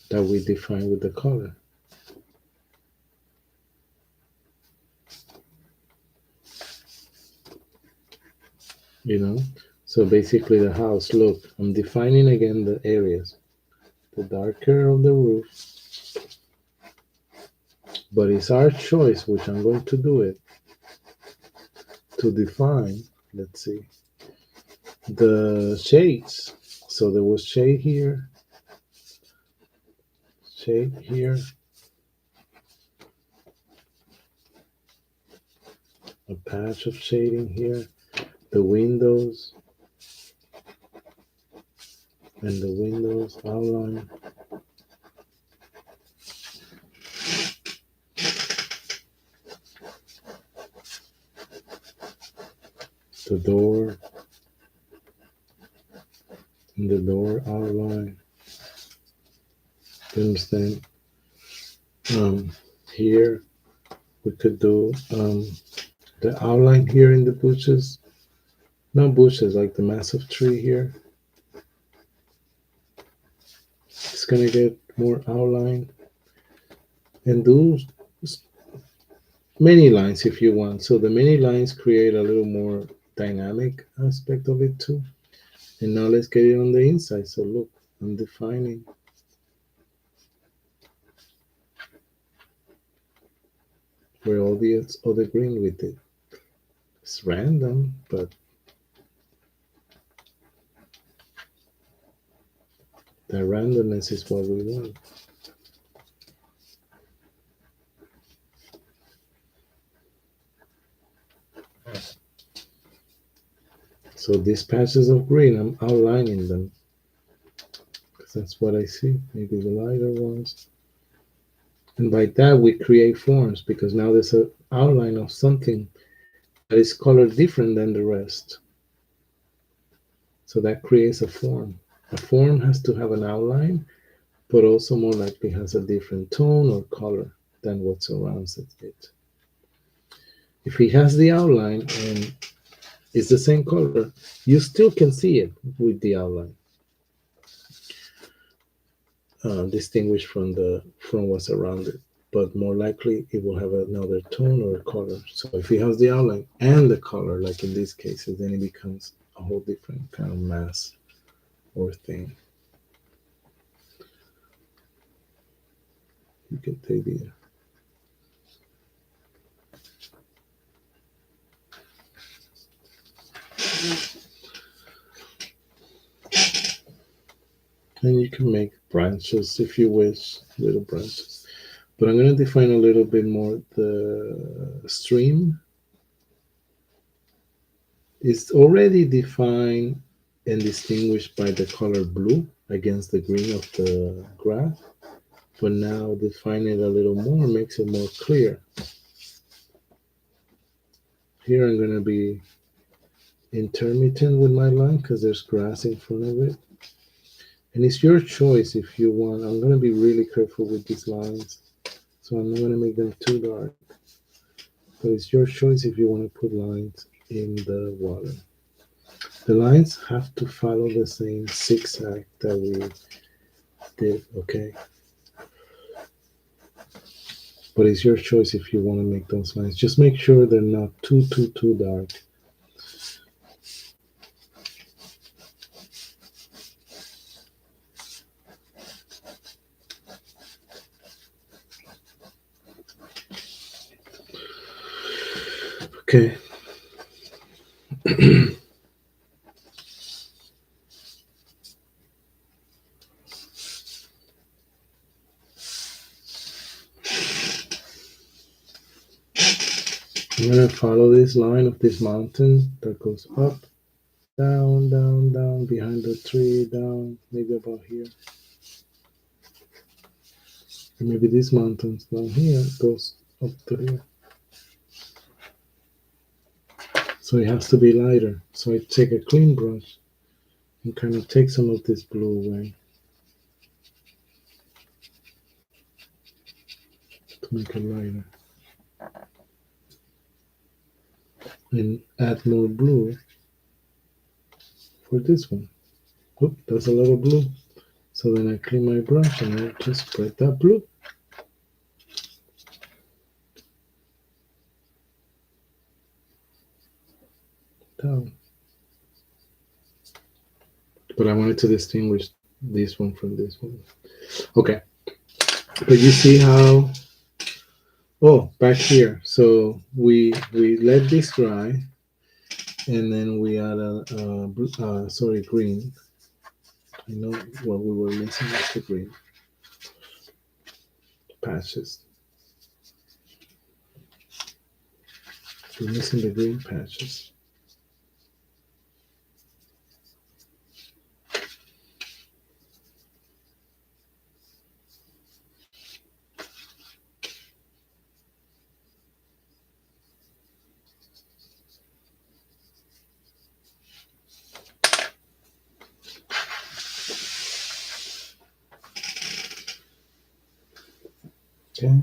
That we define with the color. You know? So basically the house, look, I'm defining again the areas. The darker of the roof. But it's our choice, which I'm going to do it, to define, let's see, the shades. So there was shade here, a patch of shading here, the windows, and the windows outline. The door, and the door outline. You understand? Here we could do the outline here in the bushes. Not bushes, like the massive tree here. It's gonna get more outline. And do many lines if you want. So the many lines create a little more dynamic aspect of it too. And now let's get it on the inside. So look, I'm defining. Where all the other green with it. It's random, but the randomness is what we want. So these patches of green, I'm outlining them. Because that's what I see. Maybe the lighter ones. And by that we create forms because now there's an outline of something that is colored different than the rest. So that creates a form. A form has to have an outline but also more likely has a different tone or color than what surrounds it. If he has the outline and it's the same color, you still can see it with the outline, distinguished from what's around it. But more likely, it will have another tone or color. So if he has the outline and the color, like in these cases, then it becomes a whole different kind of mass or thing. You can take the and you can make branches if you wish, little branches. But I'm going to define a little bit more the stream. It's already defined and distinguished by the color blue against the green of the graph. But now define it a little more makes it more clear. Here I'm going to be intermittent with my line because there's grass in front of it. And it's your choice if you want. I'm going to be really careful with these lines. So I'm not going to make them too dark. But it's your choice if you want to put lines in the water. The lines have to follow the same zigzag that we did, okay? But it's your choice if you want to make those lines. Just make sure they're not too dark. Okay. I'm going to follow this line of this mountain that goes up, down, behind the tree, down, maybe about here. And maybe this mountain's down here, goes up to here. So it has to be lighter. So I take a clean brush and kind of take some of this blue away to make it lighter. And add more blue for this one. Oop, that's a lot of blue. So then I clean my brush and I just spread that blue. Down. But I wanted to distinguish this one from this one. Okay. But you see how, oh, back here. So we let this dry and then we add green. I know what we were missing was the green patches. We're missing the green patches. Okay.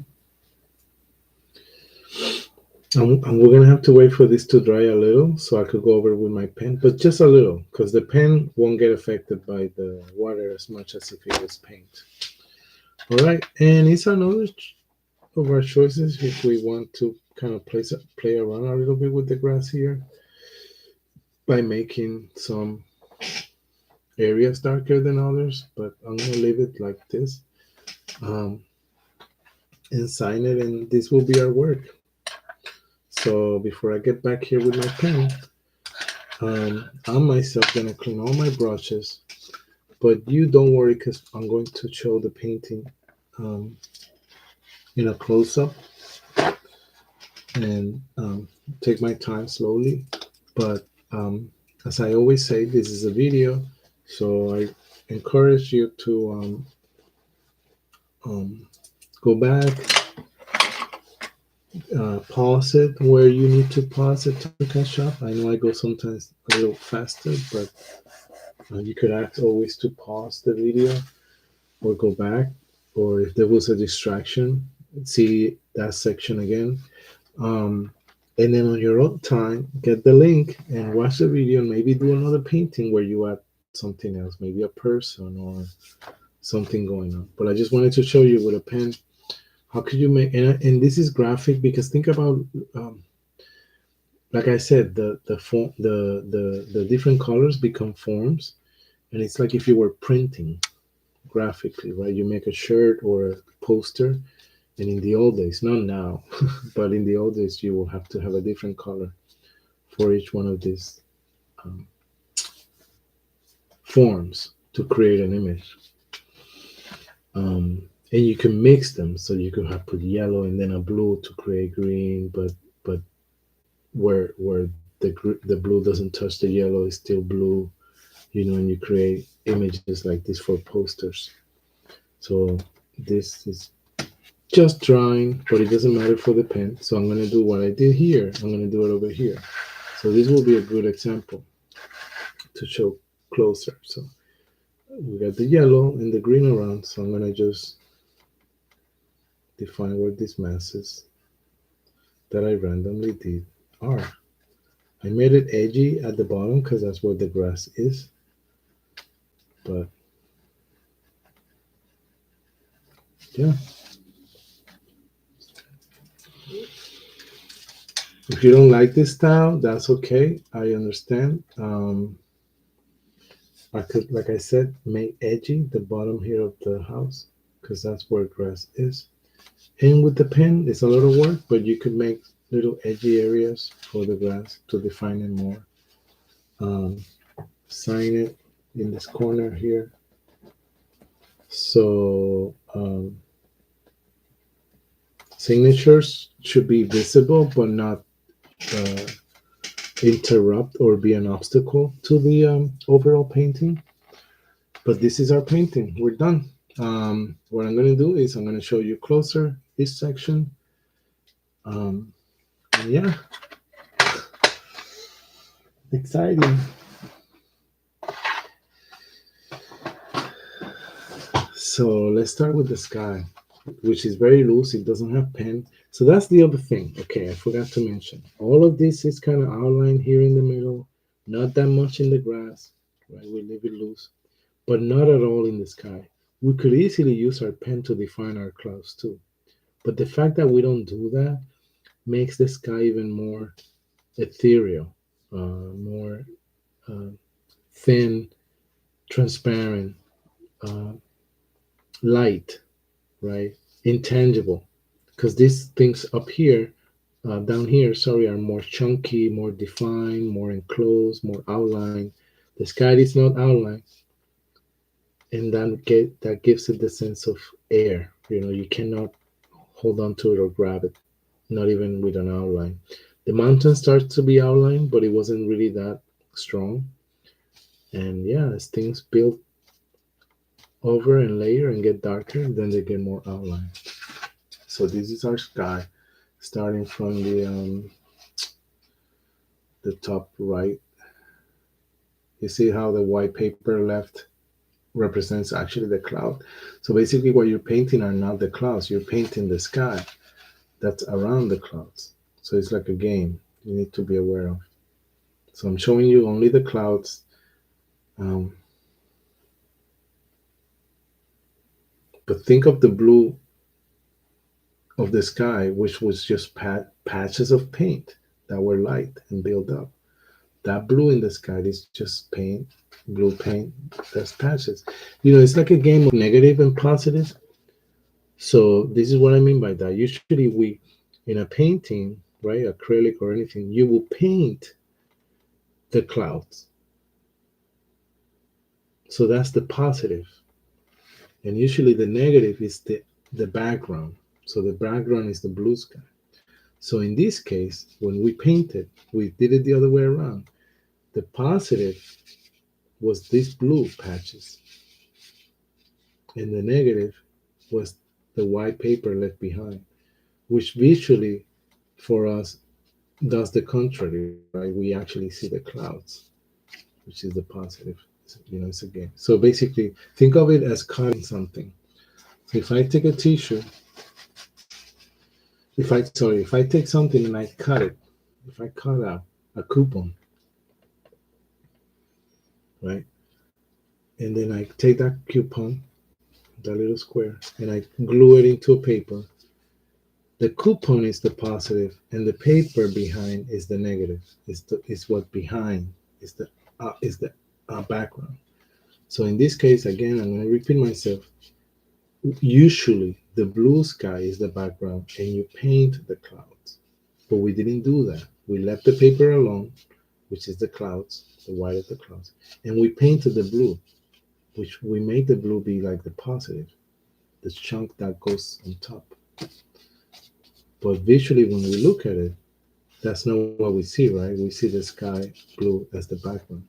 And we're gonna have to wait for this to dry a little so I could go over with my pen, but just a little, because the pen won't get affected by the water as much as if it was paint. All right, and it's another of our choices if we want to kind of play around a little bit with the grass here by making some areas darker than others, but I'm gonna leave it like this and sign it, and this will be our work. So before I get back here with my pen, I'm myself gonna clean all my brushes, but you don't worry because I'm going to show the painting in a close-up and take my time slowly. But as I always say, this is a video, so I encourage you to go back, pause it where you need to pause it to catch up. I know I go sometimes a little faster, but you could ask always to pause the video or go back, or if there was a distraction, see that section again. Um, and then on your own time, get the link and watch the video and maybe do another painting where you add something else, maybe a person or something going on. But I just wanted to show you with a pen how could you make, and this is graphic because think about, um, like I said, the form, the different colors become forms, and it's like if you were printing graphically, right? You make a shirt or a poster, and in the old days, not now, but in the old days, you will have to have a different color for each one of these um, forms to create an image. And you can mix them, so you could have put yellow and then a blue to create green, but where the blue doesn't touch the yellow, it's still blue, and you create images like this for posters. So this is just drawing, but it doesn't matter for the pen. So I'm gonna do what I did here. I'm gonna do it over here. So this will be a good example to show closer. So we got the yellow and the green around. So I'm gonna just define where these masses that I randomly did are. I made it edgy at the bottom because that's where the grass is. But yeah, if you don't like this style, that's okay. I understand. I could, like I said, make edgy the bottom here of the house because that's where grass is. And with the pen, it's a little work, but you could make little edgy areas for the grass to define it more. Um, Sign it in this corner here. So signatures should be visible, but not uh, interrupt or be an obstacle to the overall painting. But this is our painting. We're done. What I'm going to do is I'm going to show you closer this section. Um, and yeah, exciting. So let's start with the sky, which is very loose. It doesn't have pen. So that's the other thing. Okay, I forgot to mention. All of this is kind of outlined here in the middle. Not that much in the grass, right? We leave it loose, but not at all in the sky. We could easily use our pen to define our clouds too. But the fact that we don't do that makes the sky even more ethereal, more uh, thin, transparent, uh, light, right? Intangible. Because these things up here, down here, sorry, are more chunky, more defined, more enclosed, more outlined. The sky is not outlined, and that gives it the sense of air. You cannot hold on to it or grab it, not even with an outline. The mountain starts to be outlined, but it wasn't really that strong. And yeah, as things build over and layer and get darker, then they get more outline. So this is our sky, starting from the top right. You see how the white paper left represents actually the cloud. So basically, what you're painting are not the clouds. You're painting the sky that's around the clouds. So it's like a game you need to be aware of. So I'm showing you only the clouds. Um, but think of the blue of the sky, which was just patches of paint that were light and built up. That blue in the sky is just paint, blue paint, that's patches. It's like a game of negative and positive. So this is what I mean by that. Usually in a painting, right, acrylic or anything, you will paint the clouds. So that's the positive. And usually the negative is the background. So the background is the blue sky. So in this case, when we painted, we did it the other way around. The positive was these blue patches, and the negative was the white paper left behind, which visually for us does the contrary, right? We actually see the clouds, which is the positive. It's a game. So basically, think of it as cutting something. So if I take a T-shirt, if I take something and I cut it, if I cut out a coupon, right, and then I take that coupon, that little square, and I glue it into a paper. The coupon is the positive, and the paper behind is the negative. Is what behind is the background. So in this case, again, I'm going to repeat myself. Usually, the blue sky is the background, and you paint the clouds. But we didn't do that. We left the paper alone, which is the clouds, the white of the clouds, and we painted the blue, which we made the blue be like the positive, the chunk that goes on top. But visually, when we look at it, that's not what we see, right? We see the sky blue as the background,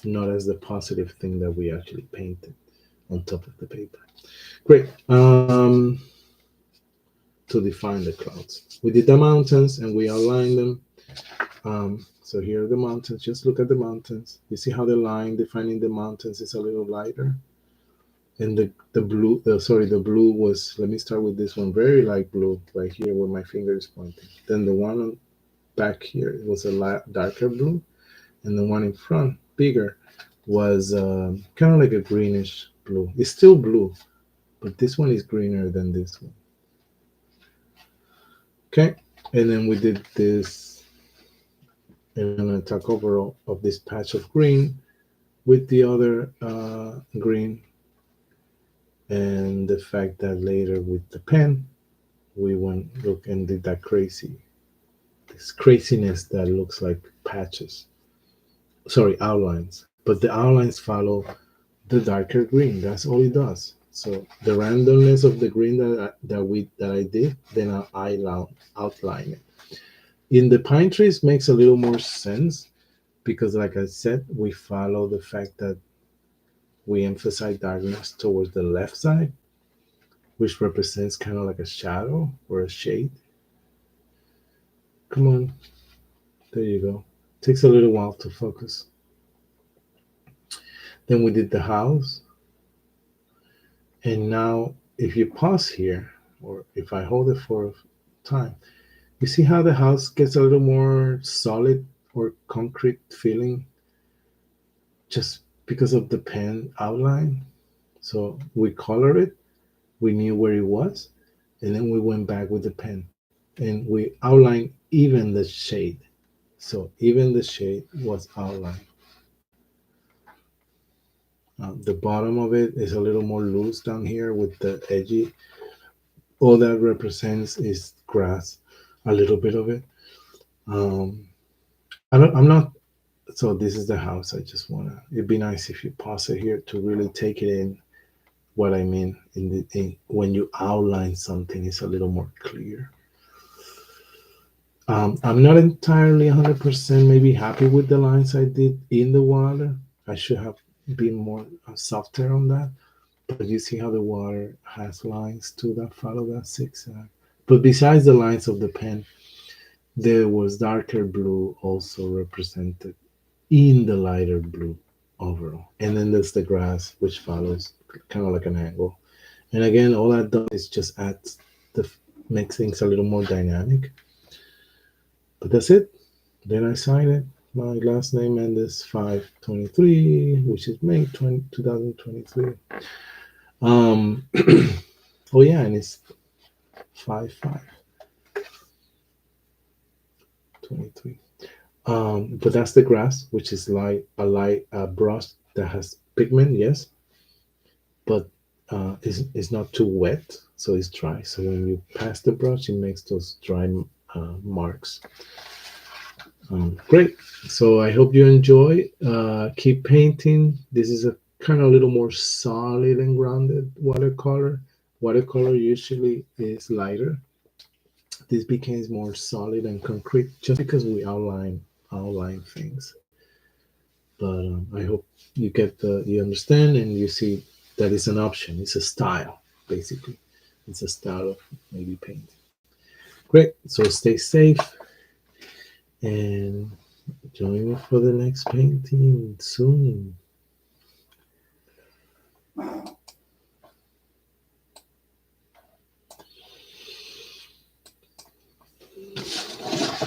not as the positive thing that we actually painted on top of the paper. Great. To define the clouds, we did the mountains and we outlined them. So here are the mountains. Just look at the mountains. You see how the line defining the mountains is a little lighter, and the blue. The blue was. Let me start with this one, very light blue, right here where my finger is pointing. Then the one on back here was a darker blue, and the one in front, bigger, was kind of like a greenish blue. It's still blue, but this one is greener than this one. Okay, and then we did this, and I'm going to talk overall of this patch of green with the other green, and the fact that later with the pen we went look and did this craziness that looks like patches, sorry, outlines, but the outlines follow the darker green. That's all it does. So the randomness of the green that I did, then I outline it. In the pine trees makes a little more sense because, like I said, we follow the fact that we emphasize darkness towards the left side, which represents kind of like a shadow or a shade. Come on, there you go. Takes a little while to focus. Then we did the house. And now, if you pause here, or if I hold it for time, you see how the house gets a little more solid or concrete feeling just because of the pen outline. So we color it, we knew where it was, and then we went back with the pen and we outlined even the shade. So even the shade was outlined. The bottom of it is a little more loose down here with the edgy. All that represents is grass, a little bit of it. Um, I'm not. So this is the house. I just wanna. It'd be nice if you pause it here to really take it in. What I mean when you outline something, it's a little more clear. I'm not entirely 100% maybe happy with the lines I did in the water. I should have been more softer on that. But you see how the water has lines too that follow that zigzag. But besides the lines of the pen, there was darker blue also represented in the lighter blue overall. And then there's the grass, which follows kind of like an angle. And again, all that does is just adds the makes things a little more dynamic. But that's it. Then I sign it. My last name and this 5/23, which is May 2023. Um, oh yeah, and it's 5/5/23. But that's the grass, which is like a light brush that has pigment, yes, but it's not too wet, so it's dry. So when you pass the brush, it makes those dry marks. Great. So I hope you enjoy. Keep painting. This is a kind of a little more solid and grounded watercolor. Watercolor usually is lighter. This becomes more solid and concrete just because we outline things. But I hope you understand and you see that it's an option. It's a style, basically. It's a style of maybe painting. Great. So stay safe And join me for the next painting soon.